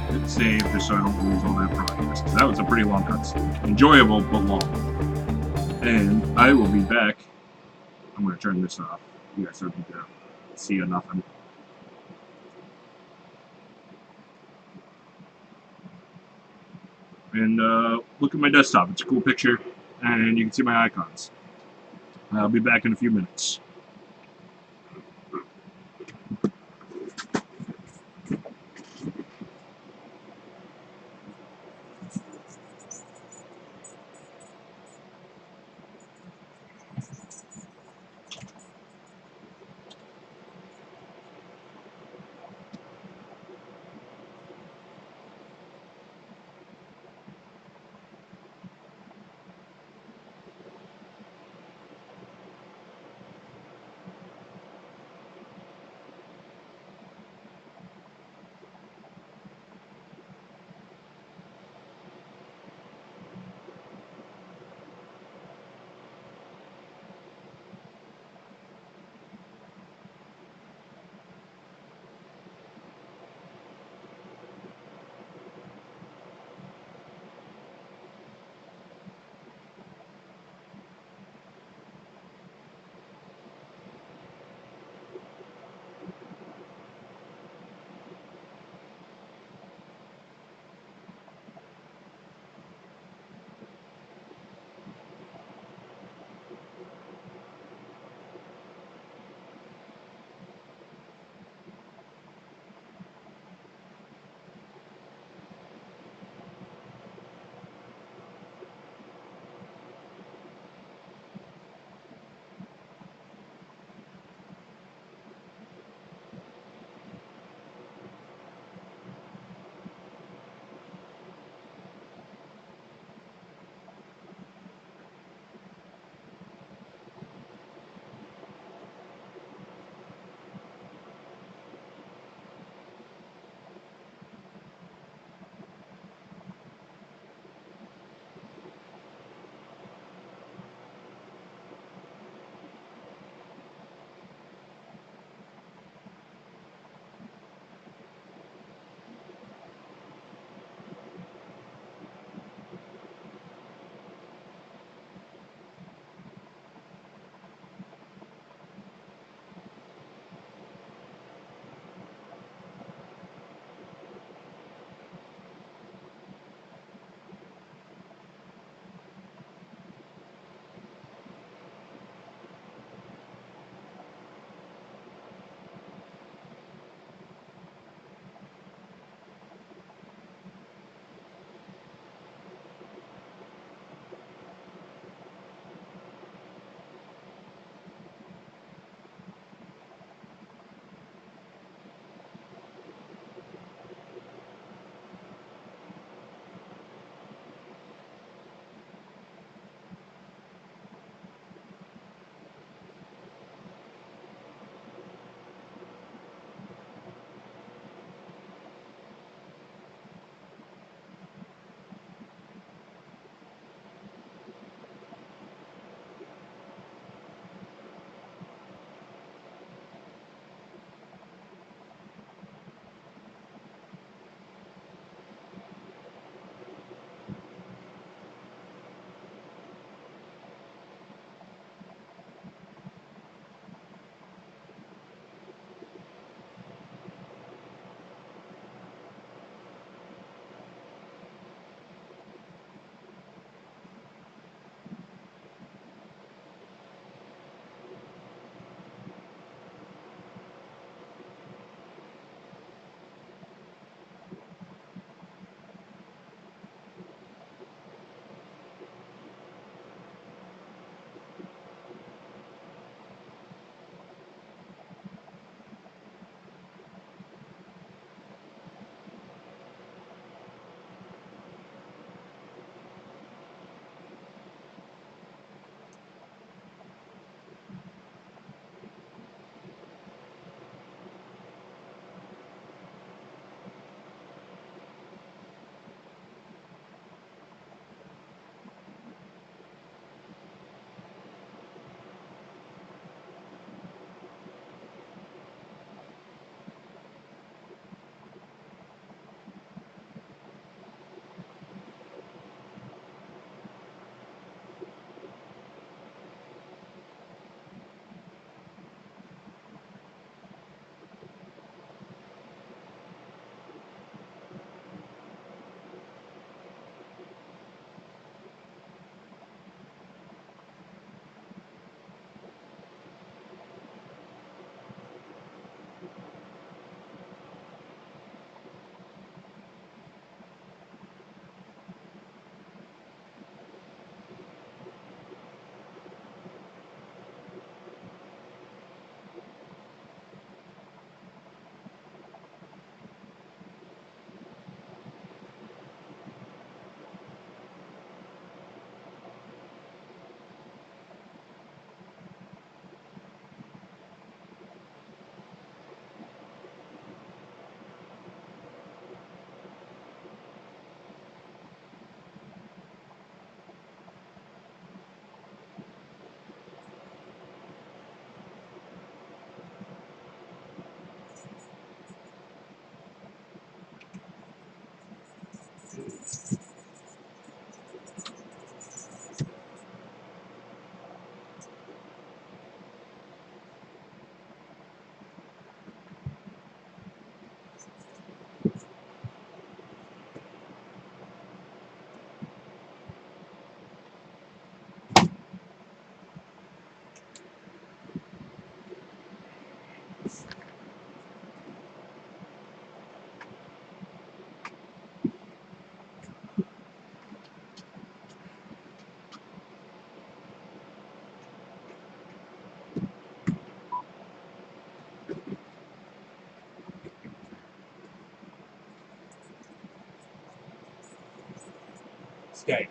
Let's save just so I don't lose all that progress. 'Cause that was a pretty long cutscene. Enjoyable, but long. And I will be back. I'm going to turn this off. You guys don't need to see nothing. And look at my desktop. It's a cool picture, and you can see my icons. I'll be back in a few minutes. Stay.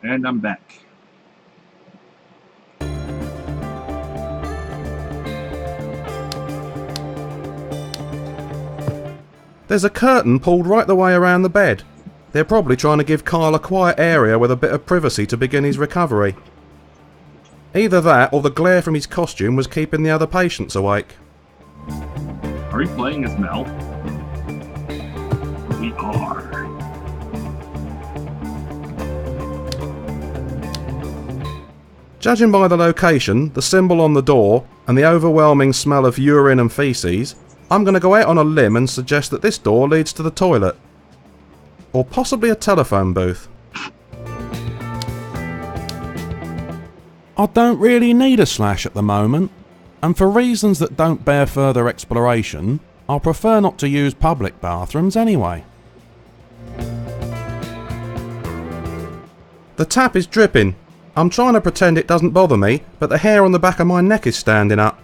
And I'm back. There's a curtain pulled right the way around the bed. They're probably trying to give Kyle a quiet area with a bit of privacy to begin his recovery. Either that or the glare from his costume was keeping the other patients awake. Are we playing as Mel? We are. Judging by the location, the symbol on the door, and the overwhelming smell of urine and faeces, I'm going to go out on a limb and suggest that this door leads to the toilet. Or possibly a telephone booth. I don't really need a slash at the moment, and for reasons that don't bear further exploration, I'll prefer not to use public bathrooms anyway. The tap is dripping. I'm trying to pretend it doesn't bother me, but the hair on the back of my neck is standing up.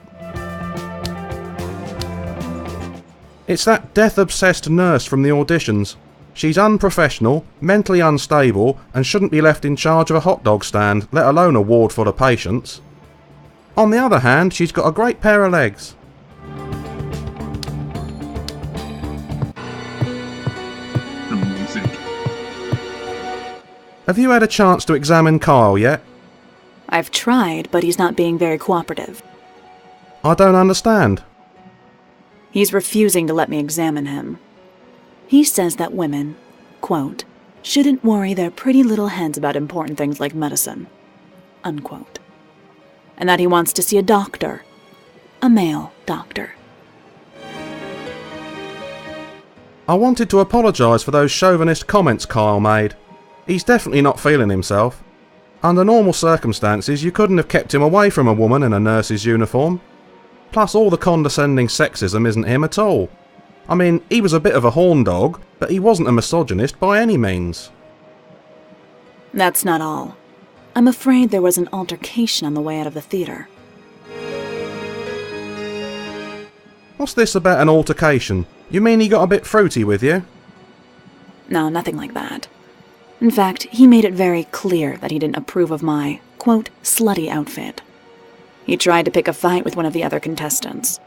It's that death-obsessed nurse from the auditions. She's unprofessional, mentally unstable, and shouldn't be left in charge of a hot dog stand, let alone a ward full of patients. On the other hand, she's got a great pair of legs. Amazing. Have you had a chance to examine Kyle yet? I've tried, but he's not being very cooperative. I don't understand. He's refusing to let me examine him. He says that women, quote, shouldn't worry their pretty little heads about important things like medicine, unquote. And that he wants to see a doctor. A male doctor. I wanted to apologise for those chauvinist comments Kyle made. He's definitely not feeling himself. Under normal circumstances, you couldn't have kept him away from a woman in a nurse's uniform. Plus, all the condescending sexism isn't him at all. I mean, he was a bit of a horn dog, but he wasn't a misogynist by any means. That's not all. I'm afraid there was an altercation on the way out of the theatre. What's this about an altercation? You mean he got a bit fruity with you? No, nothing like that. In fact, he made it very clear that he didn't approve of my, quote, slutty outfit. He tried to pick a fight with one of the other contestants.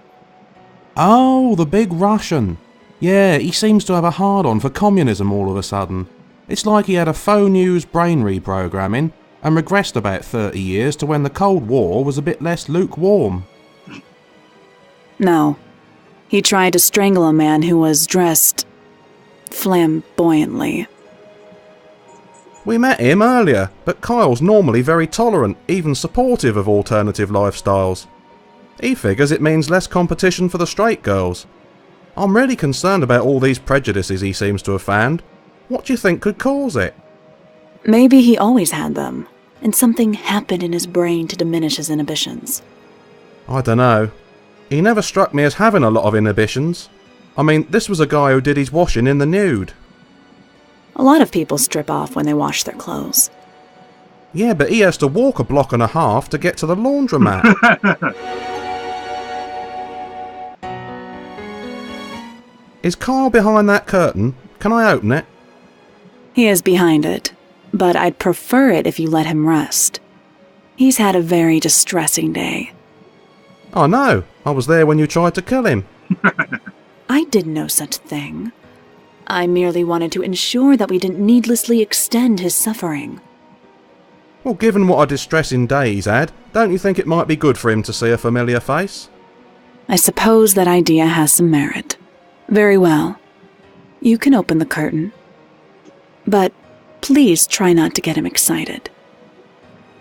Oh, the big Russian. Yeah, he seems to have a hard-on for communism all of a sudden. It's like he had a faux news brain reprogramming and regressed about 30 years to when the Cold War was a bit less lukewarm. No. He tried to strangle a man who was dressed flamboyantly. We met him earlier, but Kyle's normally very tolerant, even supportive of alternative lifestyles. He figures it means less competition for the straight girls. I'm really concerned about all these prejudices he seems to have found. What do you think could cause it? Maybe he always had them, and something happened in his brain to diminish his inhibitions. I dunno. He never struck me as having a lot of inhibitions. I mean, this was a guy who did his washing in the nude. A lot of people strip off when they wash their clothes. Yeah, but he has to walk a block and a half to get to the laundromat. Is Kyle behind that curtain? Can I open it? He is behind it, but I'd prefer it if you let him rest. He's had a very distressing day. I know. I was there when you tried to kill him. I did no such thing. I merely wanted to ensure that we didn't needlessly extend his suffering. Well, given what a distressing day he's had, don't you think it might be good for him to see a familiar face? I suppose that idea has some merit. Very well. You can open the curtain. But please try not to get him excited.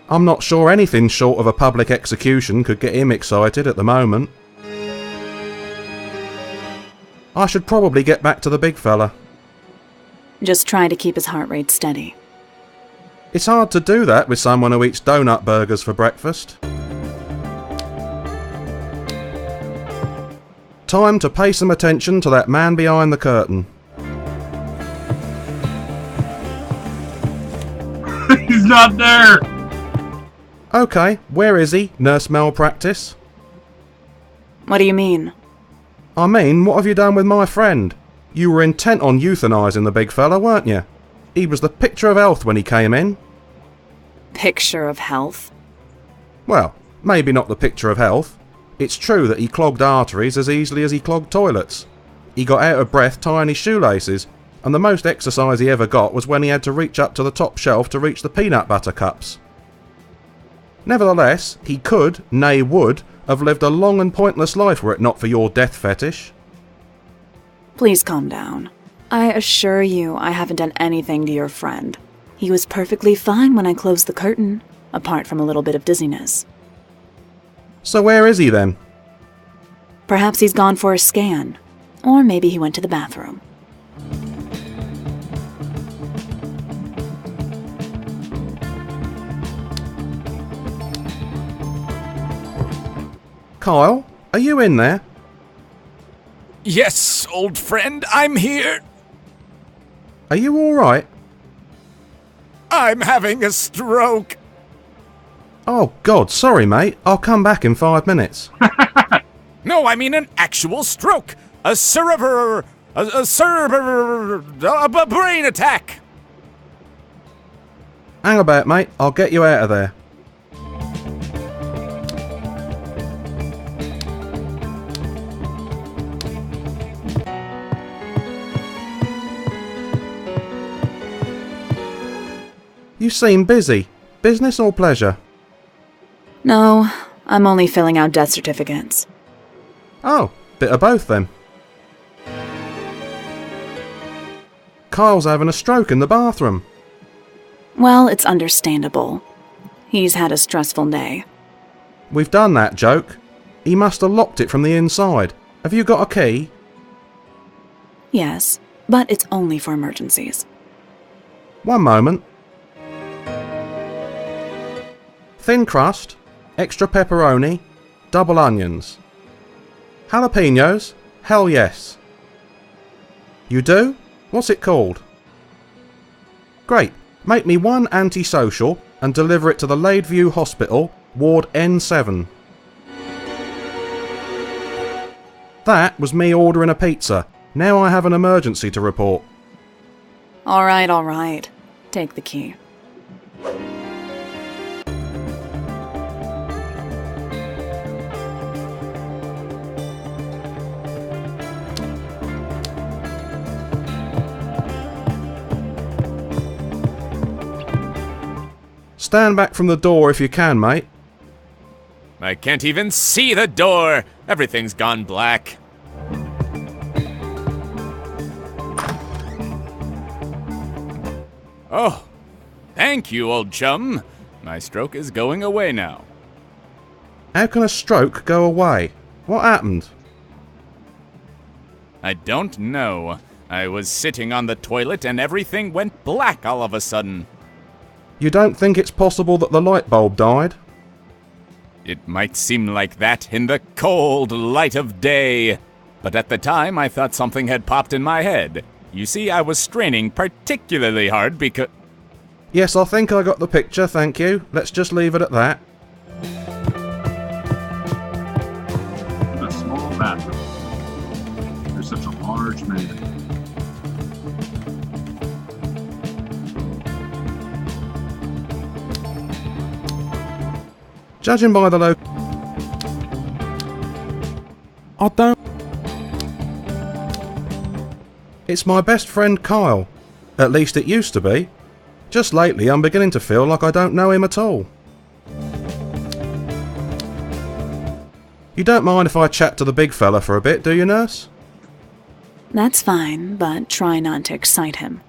I'm not sure anything short of a public execution could get him excited at the moment. I should probably get back to the big fella. Just try to keep his heart rate steady. It's hard to do that with someone who eats donut burgers for breakfast. Time to pay some attention to that man behind the curtain. He's not there! Okay, where is he, Nurse Malpractice? What do you mean? I mean, what have you done with my friend? You were intent on euthanising the big fella, weren't you? He was the picture of health when he came in. Picture of health? Well, maybe not the picture of health. It's true that he clogged arteries as easily as he clogged toilets. He got out of breath tying his shoelaces, and the most exercise he ever got was when he had to reach up to the top shelf to reach the peanut butter cups. Nevertheless, he could, nay would, have lived a long and pointless life were it not for your death fetish. Please calm down. I assure you I haven't done anything to your friend. He was perfectly fine when I closed the curtain, apart from a little bit of dizziness. So where is he then? Perhaps he's gone for a scan. Or maybe he went to the bathroom. Kyle, are you in there? Yes, old friend, I'm here. Are you alright? I'm having a stroke. Oh God, sorry mate, I'll come back in 5 minutes. No, I mean an actual stroke. A brain attack. Hang about mate, I'll get you out of there. You seem busy. Business or pleasure? No, I'm only filling out death certificates. Oh, bit of both then. Kyle's having a stroke in the bathroom. Well, it's understandable. He's had a stressful day. We've done that joke. He must have locked it from the inside. Have you got a key? Yes, but it's only for emergencies. One moment. Thin crust, extra pepperoni, double onions. Jalapenos? Hell yes. You do? What's it called? Great. Make me one antisocial and deliver it to the Ladeview Hospital, Ward N7. That was me ordering a pizza. Now I have an emergency to report. All right. Take the key. Stand back from the door if you can, mate. I can't even see the door. Everything's gone black. Oh, thank you, old chum. My stroke is going away now. How can a stroke go away? What happened? I don't know, I was sitting on the toilet and everything went black all of a sudden. You don't think it's possible that the light bulb died? It might seem like that in the cold light of day, but at the time I thought something had popped in my head. You see, I was straining particularly hard because... Yes, I think I got the picture, thank you. Let's just leave it at that. A small bathroom. There's such a large man. Judging by the I don't... It's my best friend Kyle. At least it used to be. Just lately I'm beginning to feel like I don't know him at all. You don't mind if I chat to the big fella for a bit, do you, nurse? That's fine, but try not to excite him.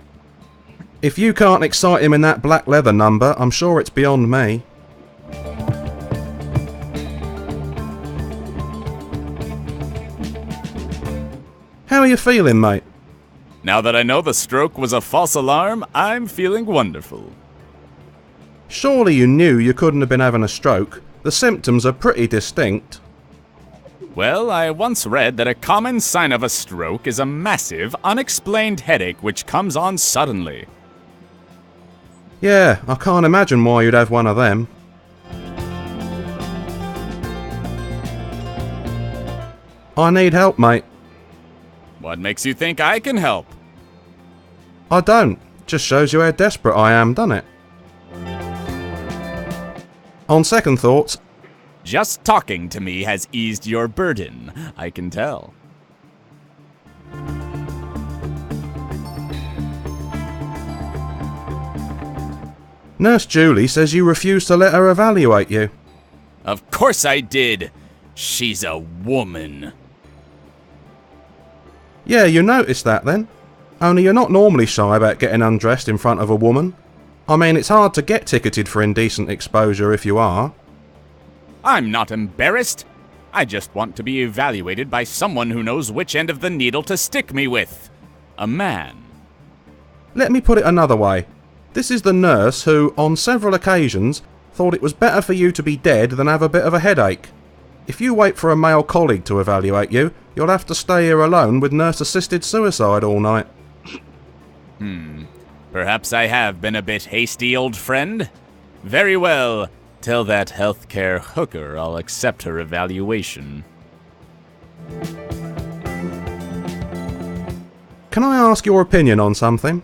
If you can't excite him in that black leather number, I'm sure it's beyond me. How are you feeling, mate? Now that I know the stroke was a false alarm, I'm feeling wonderful. Surely you knew you couldn't have been having a stroke. The symptoms are pretty distinct. Well, I once read that a common sign of a stroke is a massive, unexplained headache which comes on suddenly. Yeah, I can't imagine why you'd have one of them. I need help, mate. What makes you think I can help? I don't. Just shows you how desperate I am, doesn't it? On second thoughts... Just talking to me has eased your burden, I can tell. Nurse Julie says you refused to let her evaluate you. Of course I did. She's a woman. Yeah, you noticed that then. Only you're not normally shy about getting undressed in front of a woman. I mean, it's hard to get ticketed for indecent exposure if you are. I'm not embarrassed. I just want to be evaluated by someone who knows which end of the needle to stick me with. A man. Let me put it another way. This is the nurse who, on several occasions, thought it was better for you to be dead than have a bit of a headache. If you wait for a male colleague to evaluate you, you'll have to stay here alone with nurse-assisted suicide all night. Perhaps I have been a bit hasty, old friend. Very well. Tell that healthcare hooker I'll accept her evaluation. Can I ask your opinion on something?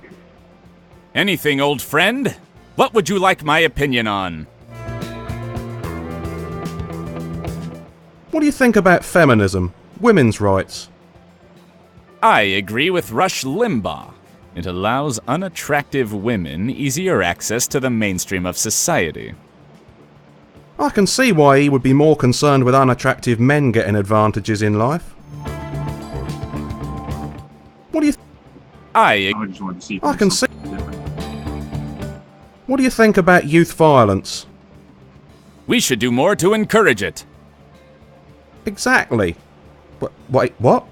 Anything, old friend? What would you like my opinion on? What do you think about feminism, women's rights? I agree with Rush Limbaugh. It allows unattractive women easier access to the mainstream of society. I can see why he would be more concerned with unattractive men getting advantages in life. What do you... I just wanted to see. I can see... What do you think about youth violence? We should do more to encourage it. Exactly. Wait, what?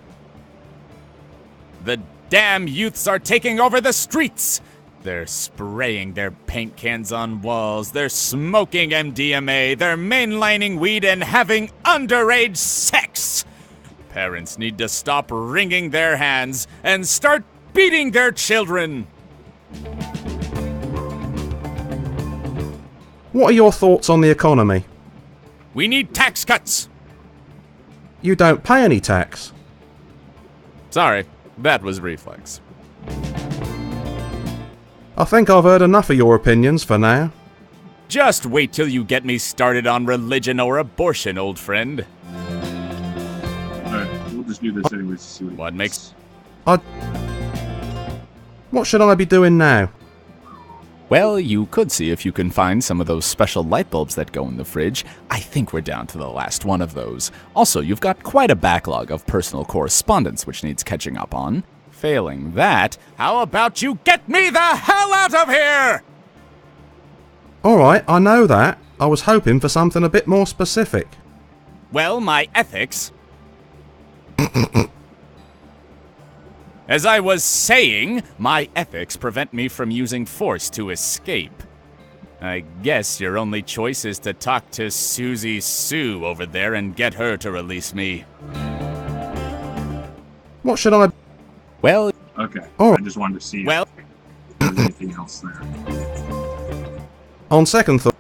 The damn youths are taking over the streets! They're spraying their paint cans on walls, they're smoking MDMA, they're mainlining weed and having underage sex! Parents need to stop wringing their hands and start beating their children! What are your thoughts on the economy? We need tax cuts! You don't pay any tax. Sorry, that was reflex. I think I've heard enough of your opinions for now. Just wait till you get me started on religion or abortion, old friend. Alright, we'll just do this anyways to see What makes... What should I be doing now? Well, you could see if you can find some of those special light bulbs that go in the fridge. I think we're down to the last one of those. Also, you've got quite a backlog of personal correspondence which needs catching up on. Failing that, how about you get me the hell out of here? Alright, I know that. I was hoping for something a bit more specific. Well, my ethics... As I was saying, my ethics prevent me from using force to escape. I guess your only choice is to talk to Susie Sue over there and get her to release me. What should I... Well, Okay. Oh. I just wanted to see well, if there's anything else there. On second thought...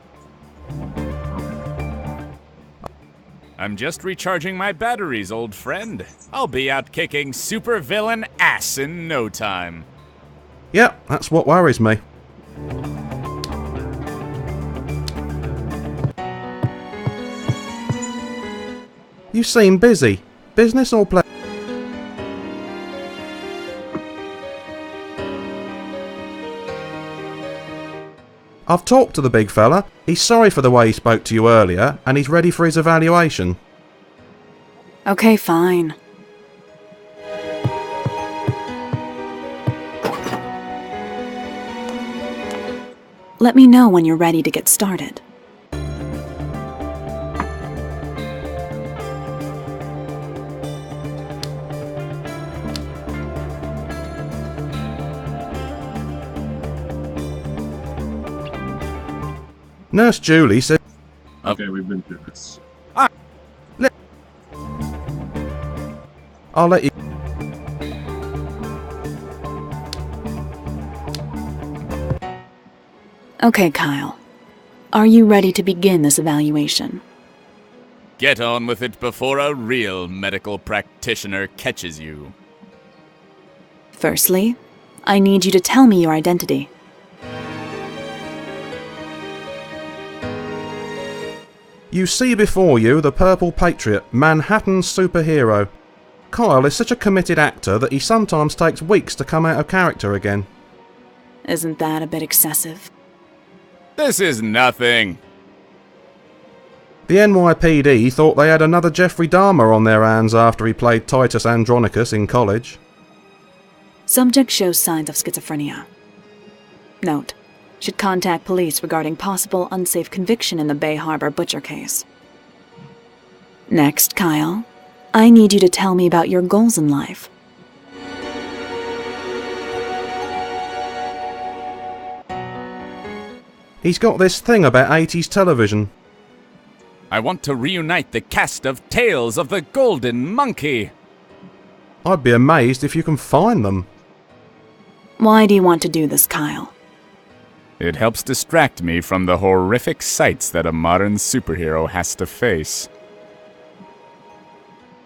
I'm just recharging my batteries, old friend. I'll be out kicking supervillain ass in no time. Yep, that's what worries me. You seem busy. Business or play? I've talked to the big fella. He's sorry for the way he spoke to you earlier, and he's ready for his evaluation. Okay, fine. Let me know when you're ready to get started. Nurse Julie said... Okay, we've been through this. I'll let you... Okay, Kyle. Are you ready to begin this evaluation? Get on with it before a real medical practitioner catches you. Firstly, I need you to tell me your identity. You see before you the Purple Patriot, Manhattan's superhero. Kyle is such a committed actor that he sometimes takes weeks to come out of character again. Isn't that a bit excessive? This is nothing. The NYPD thought they had another Jeffrey Dahmer on their hands after he played Titus Andronicus in college. Subject shows signs of schizophrenia. Note: should contact police regarding possible unsafe conviction in the Bay Harbor butcher case. Next, Kyle, I need you to tell me about your goals in life. He's got this thing about 80s television. I want to reunite the cast of Tales of the Golden Monkey. I'd be amazed if you can find them. Why do you want to do this, Kyle? It helps distract me from the horrific sights that a modern superhero has to face.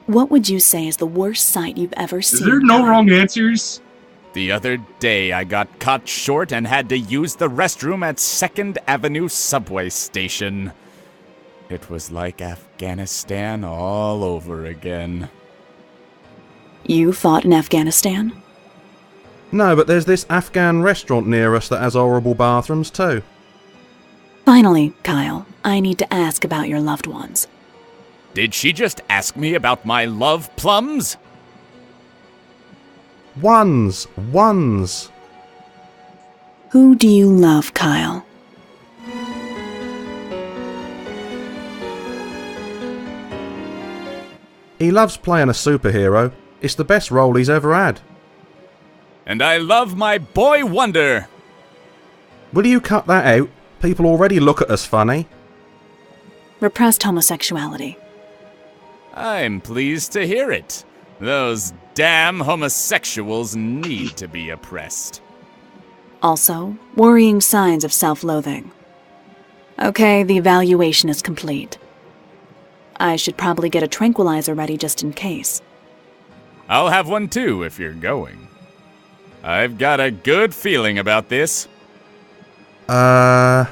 What would you say is the worst sight you've ever seen? Is there no wrong answers? The other day, I got caught short and had to use the restroom at 2nd Avenue subway station. It was like Afghanistan all over again. You fought in Afghanistan? No, but there's this Afghan restaurant near us that has horrible bathrooms too. Finally, Kyle, I need to ask about your loved ones. Did she just ask me about my love plums? Ones. Who do you love, Kyle? He loves playing a superhero. It's the best role he's ever had. And I love my boy wonder. Will you cut that out? People already look at us funny. Repressed homosexuality. I'm pleased to hear it. Those damn homosexuals need to be oppressed. Also, worrying signs of self-loathing. Okay, the evaluation is complete. I should probably get a tranquilizer ready just in case. I'll have one too if you're going. I've got a good feeling about this. I'm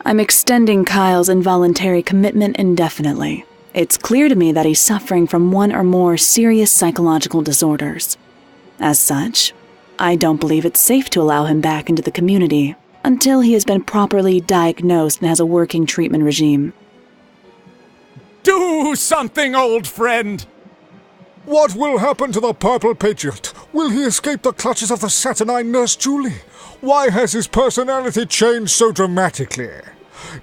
extending Kyle's involuntary commitment indefinitely. It's clear to me that he's suffering from one or more serious psychological disorders. As such, I don't believe it's safe to allow him back into the community until he has been properly diagnosed and has a working treatment regime. Do something, old friend! What will happen to the Purple Patriot? Will he escape the clutches of the saturnine Nurse Julie? Why has his personality changed so dramatically?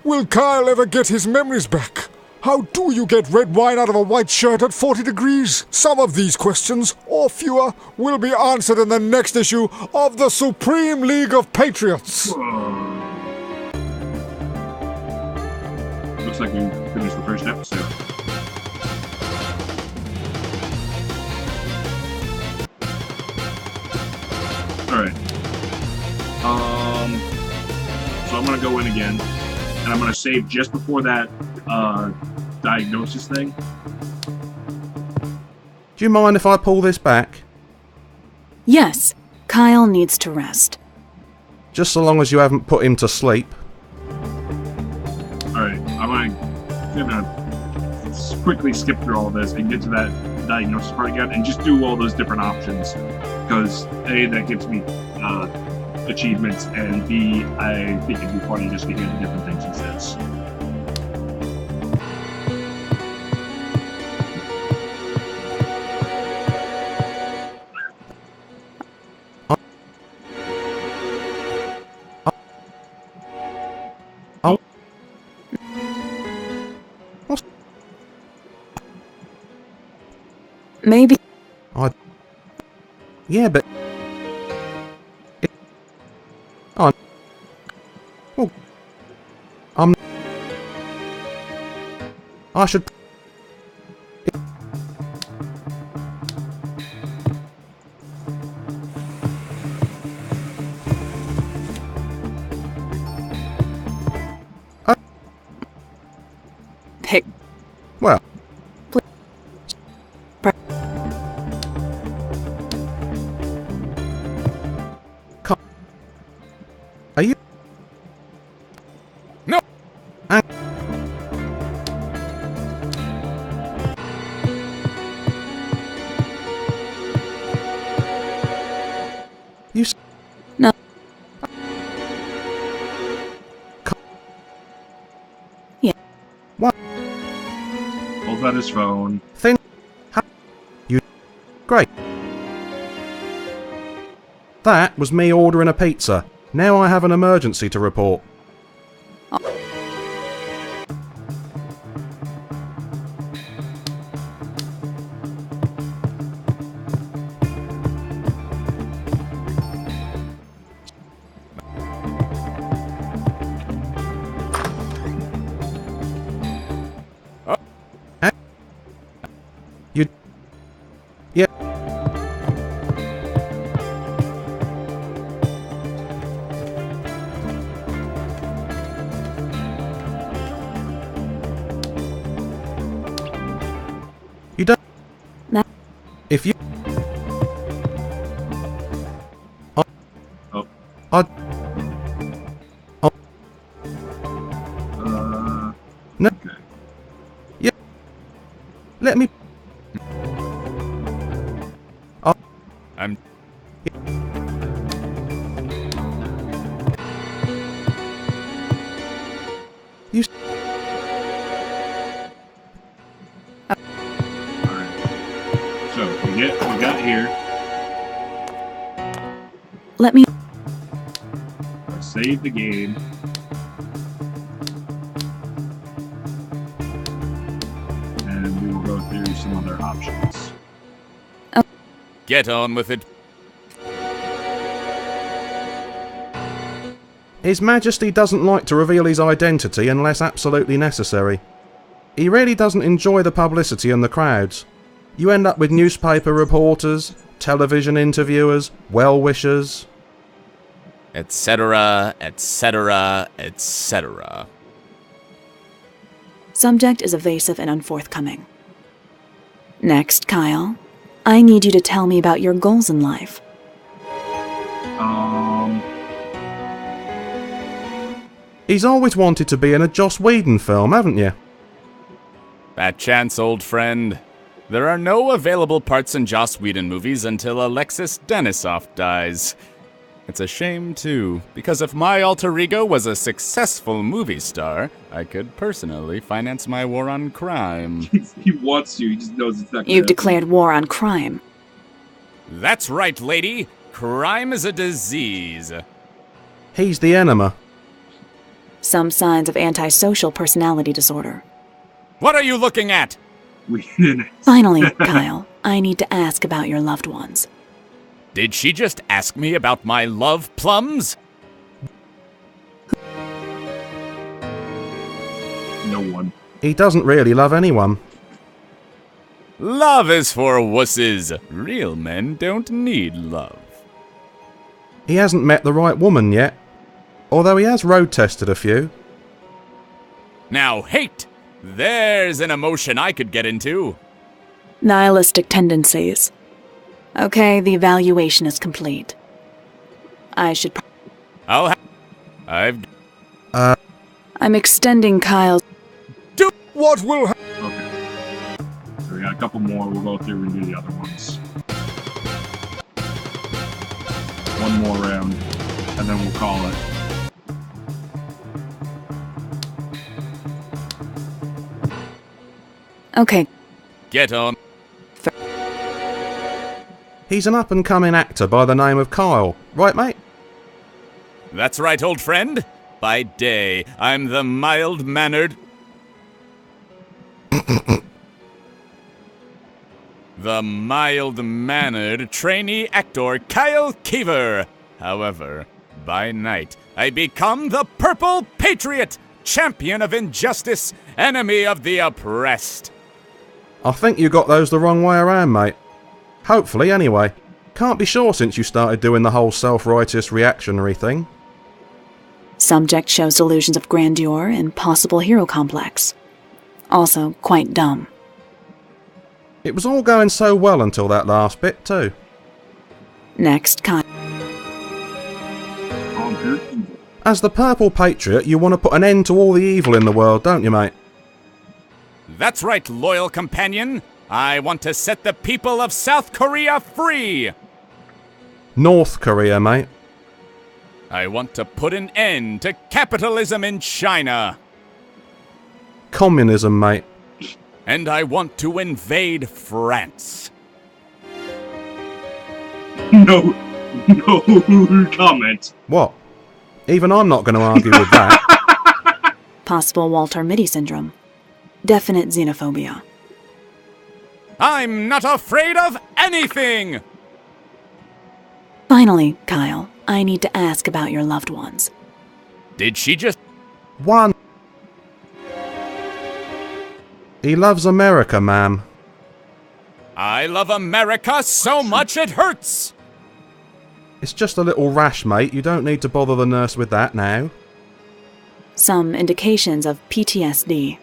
Will Kyle ever get his memories back? How do you get red wine out of a white shirt at 40 degrees? Some of these questions, or fewer, will be answered in the next issue of the Supreme League of Patriots. Looks like we finished the first episode. Alright. So I'm gonna go in again, and I'm gonna save just before that diagnosis thing. Do you mind if I pull this back? Yes, Kyle needs to rest. Just so long as you haven't put him to sleep. Alright, I'm gonna quickly skip through all this and get to that diagnosis part again and just do all those different options. Because A, that gives me achievements, and B, I think it'd be funny just to hear the different things he says. Maybe. Yeah, but. Well, I should. Pick. Well. Are you? No. You. No. Yeah. What? Pulls out his phone. Thin. You. Great. That was me ordering a pizza. Now I have an emergency to report. You. Yeah. You don't. No. If you. Oh. Oh. No. Okay. Yeah. Let me. Oh. I'm. You. So we got here. Let me. Save the game. And we will go through some other options. Get on with it. His Majesty doesn't like to reveal his identity unless absolutely necessary. He really doesn't enjoy the publicity and the crowds. You end up with newspaper reporters, television interviewers, well-wishers, etc., etc., etc. Subject is evasive and unforthcoming. Next, Kyle. I need you to tell me about your goals in life. He's always wanted to be in a Joss Whedon film, haven't you? Bad chance, old friend. There are no available parts in Joss Whedon movies until Alexis Denisoff dies. It's a shame, too, because if my alter ego was a successful movie star, I could personally finance my war on crime. He wants to, he just knows it's not gonna You've happen. declared war on crime. That's right, lady. Crime is a disease. He's the enema. Some signs of antisocial personality disorder. What are you looking at? We didn't. Finally, Kyle, I need to ask about your loved ones. Did she just ask me about my love plums? No one. He doesn't really love anyone. Love is for wusses. Real men don't need love. He hasn't met the right woman yet. Although he has road tested a few. Now, hate! There's an emotion I could get into. Nihilistic tendencies. Okay, the evaluation is complete. I should... I've... I'm extending Kyle's... What will happen? Okay. So we got a couple more. We'll go through and do the other ones. One more round, and then we'll call it. Okay. Get on. He's an up-and-coming actor by the name of Kyle. Right, mate? That's right, old friend. By day, I'm the mild-mannered... the mild-mannered trainee actor Kyle Keever. However, by night, I become the Purple Patriot, champion of injustice, enemy of the oppressed. I think you got those the wrong way around, mate. Hopefully, anyway. Can't be sure since you started doing the whole self-righteous reactionary thing. Subject shows delusions of grandeur and possible hero complex. Also, quite dumb. It was all going so well until that last bit, too. Next, Kyle. As the Purple Patriot, you want to put an end to all the evil in the world, don't you, mate? That's right, loyal companion. I want to set the people of South Korea free. North Korea, mate. I want to put an end to capitalism in China. Communism, mate. And I want to invade France. No comment. What? Even I'm not going to argue with that. Possible Walter Mitty syndrome. Definite xenophobia. I'm not afraid of anything! Finally, Kyle, I need to ask about your loved ones. Did she just... One. He loves America, ma'am. I love America so much it hurts! It's just a little rash, mate. You don't need to bother the nurse with that now. Some indications of PTSD.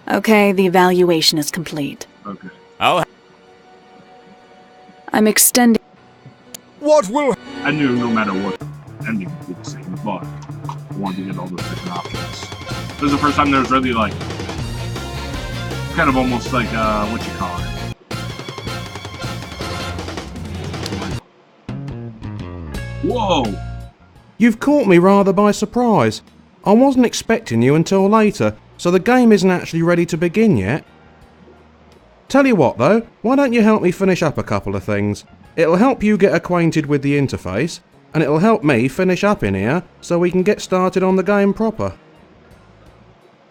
Okay, the evaluation is complete. Okay. I'm extending... What will... I knew no matter what ending would be the same, but I wanted to get all those different options. This is the first time there was really, like, kind of almost like, what you call it? Whoa! You've caught me rather by surprise. I wasn't expecting you until later, so the game isn't actually ready to begin yet. Tell you what though, why don't you help me finish up a couple of things? It'll help you get acquainted with the interface, and it'll help me finish up in here so we can get started on the game proper.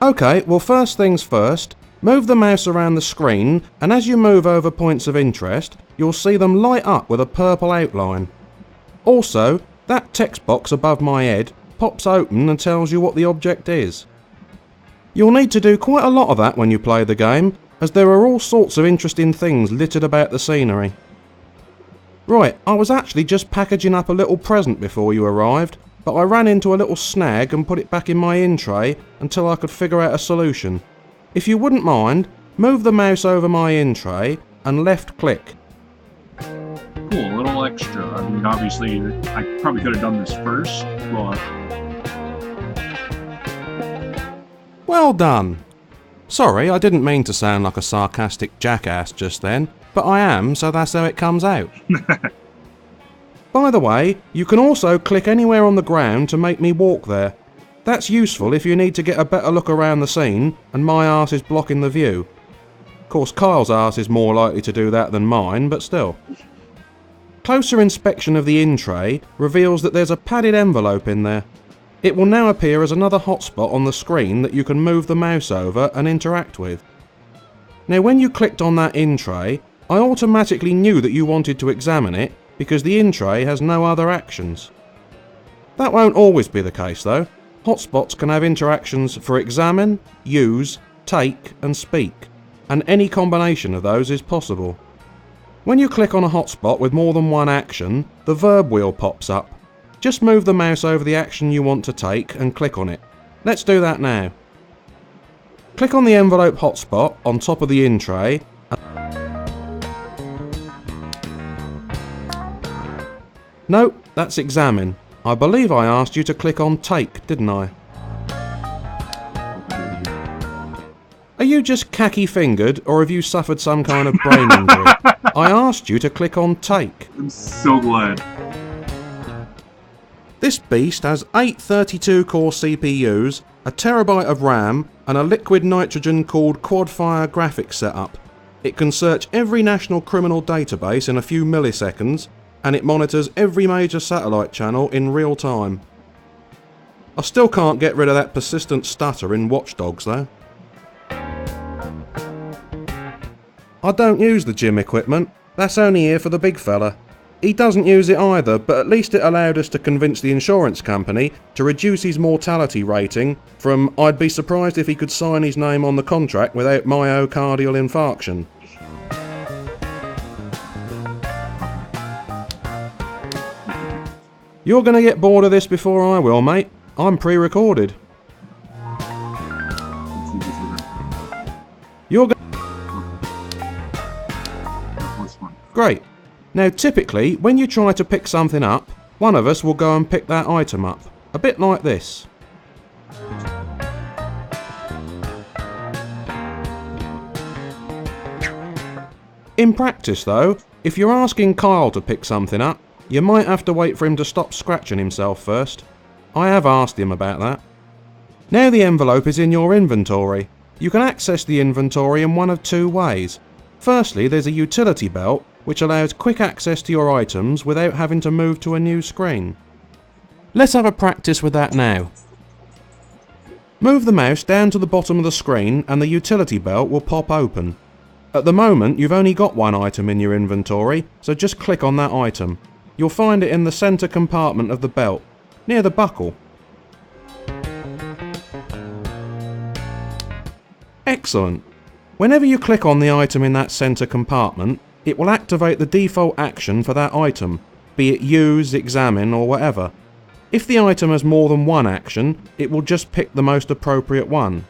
Okay, well first things first, move the mouse around the screen, and as you move over points of interest, you'll see them light up with a purple outline. Also, that text box above my head pops open and tells you what the object is. You'll need to do quite a lot of that when you play the game, as there are all sorts of interesting things littered about the scenery. Right, I was actually just packaging up a little present before you arrived, but I ran into a little snag and put it back in my in tray until I could figure out a solution. If you wouldn't mind, move the mouse over my in tray and left click. Cool, a little extra. I mean, obviously, I probably could have done this first, but... Well done. Sorry, I didn't mean to sound like a sarcastic jackass just then, but I am, so that's how it comes out. By the way, you can also click anywhere on the ground to make me walk there. That's useful if you need to get a better look around the scene and my arse is blocking the view. Of course, Kyle's arse is more likely to do that than mine, but still. Closer inspection of the in tray reveals that there's a padded envelope in there. It will now appear as another hotspot on the screen that you can move the mouse over and interact with. Now when you clicked on that in tray, I automatically knew that you wanted to examine it because the in tray has no other actions. That won't always be the case though. Hotspots can have interactions for examine, use, take and speak, and any combination of those is possible. When you click on a hotspot with more than one action, the verb wheel pops up. Just move the mouse over the action you want to take and click on it. Let's do that now. Click on the envelope hotspot on top of the in tray. No, that's examine. I believe I asked you to click on take, didn't I? Are you just khaki-fingered, or have you suffered some kind of brain injury? I asked you to click on take. I'm so glad. This beast has 8 32-core CPUs, a terabyte of RAM, and a liquid nitrogen called quad-fire graphics setup. It can search every national criminal database in a few milliseconds, and it monitors every major satellite channel in real time. I still can't get rid of that persistent stutter in Watch Dogs though. I don't use the gym equipment, that's only here for the big fella. He doesn't use it either, but at least it allowed us to convince the insurance company to reduce his mortality rating from "I'd be surprised if he could sign his name on the contract without myocardial infarction." You're gonna get bored of this before I will, mate. I'm pre-recorded. You're Great. Now typically, when you try to pick something up, one of us will go and pick that item up. A bit like this. In practice though, if you're asking Kyle to pick something up, you might have to wait for him to stop scratching himself first. I have asked him about that. Now the envelope is in your inventory. You can access the inventory in one of two ways. Firstly, there's a utility belt, which allows quick access to your items without having to move to a new screen. Let's have a practice with that now. Move the mouse down to the bottom of the screen and the utility belt will pop open. At the moment, you've only got one item in your inventory, so just click on that item. You'll find it in the centre compartment of the belt, near the buckle. Excellent. Whenever you click on the item in that centre compartment, it will activate the default action for that item, be it use, examine or whatever. If the item has more than one action, it will just pick the most appropriate one.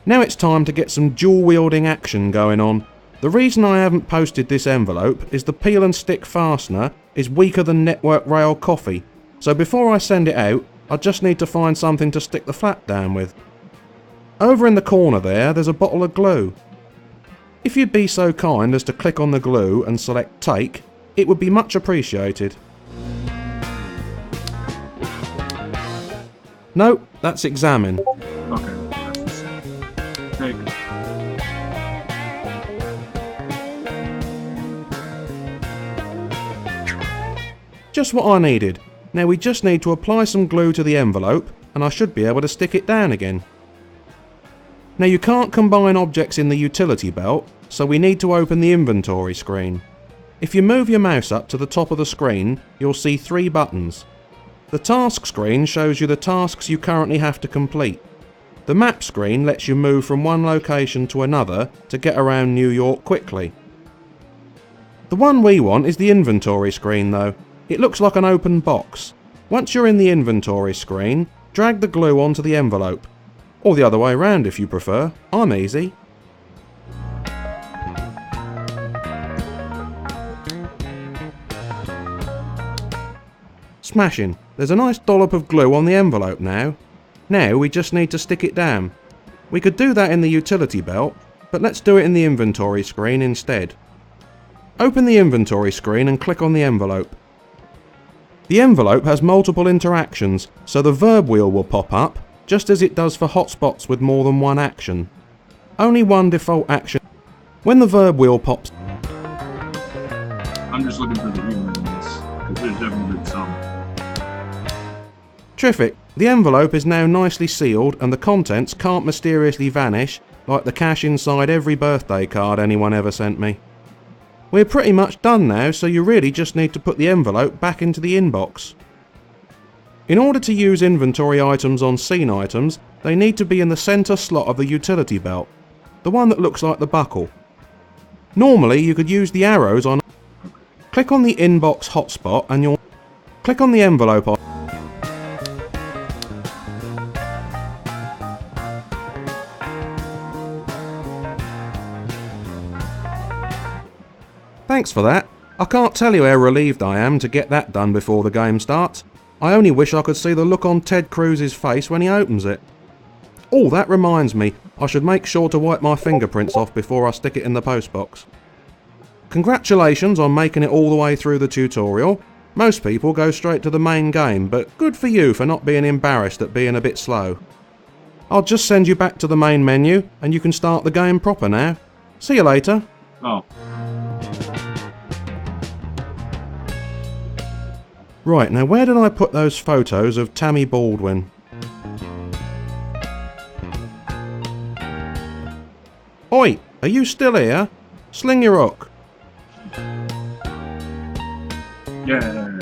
Now it's time to get some dual wielding action going on. The reason I haven't posted this envelope is the peel and stick fastener is weaker than network rail coffee, so before I send it out, I just need to find something to stick the flap down with. Over in the corner there's a bottle of glue. If you'd be so kind as to click on the glue and select take, it would be much appreciated. No, that's examine. Okay, that's the same. Take. Just what I needed. Now we just need to apply some glue to the envelope and I should be able to stick it down again. Now you can't combine objects in the utility belt, so we need to open the inventory screen. If you move your mouse up to the top of the screen, you'll see 3 buttons. The task screen shows you the tasks you currently have to complete. The map screen lets you move from one location to another to get around New York quickly. The one we want is the inventory screen though. It looks like an open box. Once you're in the inventory screen, drag the glue onto the envelope. Or the other way around if you prefer. I'm easy. Smashing. There's a nice dollop of glue on the envelope now. Now we just need to stick it down. We could do that in the utility belt, but let's do it in the inventory screen instead. Open the inventory screen and click on the envelope. The envelope has multiple interactions, so the verb wheel will pop up, just as it does for hotspots with more than one action. Only one default action. When the verb wheel pops... I'm just looking for the humor in this, because there's definitely been some. Terrific. The envelope is now nicely sealed and the contents can't mysteriously vanish like the cash inside every birthday card anyone ever sent me. We're pretty much done now, so you really just need to put the envelope back into the inbox. In order to use inventory items on scene items, they need to be in the centre slot of the utility belt, the one that looks like the buckle. Normally you could use the arrows on. Click on the inbox hotspot and you'll click on the envelope icon. Thanks for that. I can't tell you how relieved I am to get that done before the game starts. I only wish I could see the look on Ted Cruz's face when he opens it. Oh, that reminds me, I should make sure to wipe my fingerprints off before I stick it in the postbox. Congratulations on making it all the way through the tutorial. Most people go straight to the main game, but good for you for not being embarrassed at being a bit slow. I'll just send you back to the main menu and you can start the game proper now. See you later. Oh. Right, now where did I put those photos of Tammy Baldwin? Oi, are you still here? Sling your hook. Yeah.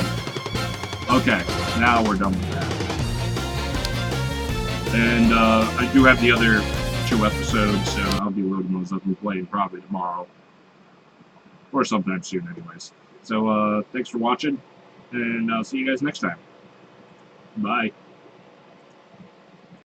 Okay, now we're done with that. And I do have the other 2 episodes, so I'll be loading those up and playing probably tomorrow. Or sometime soon anyways. So thanks for watching, and I'll see you guys next time. Bye.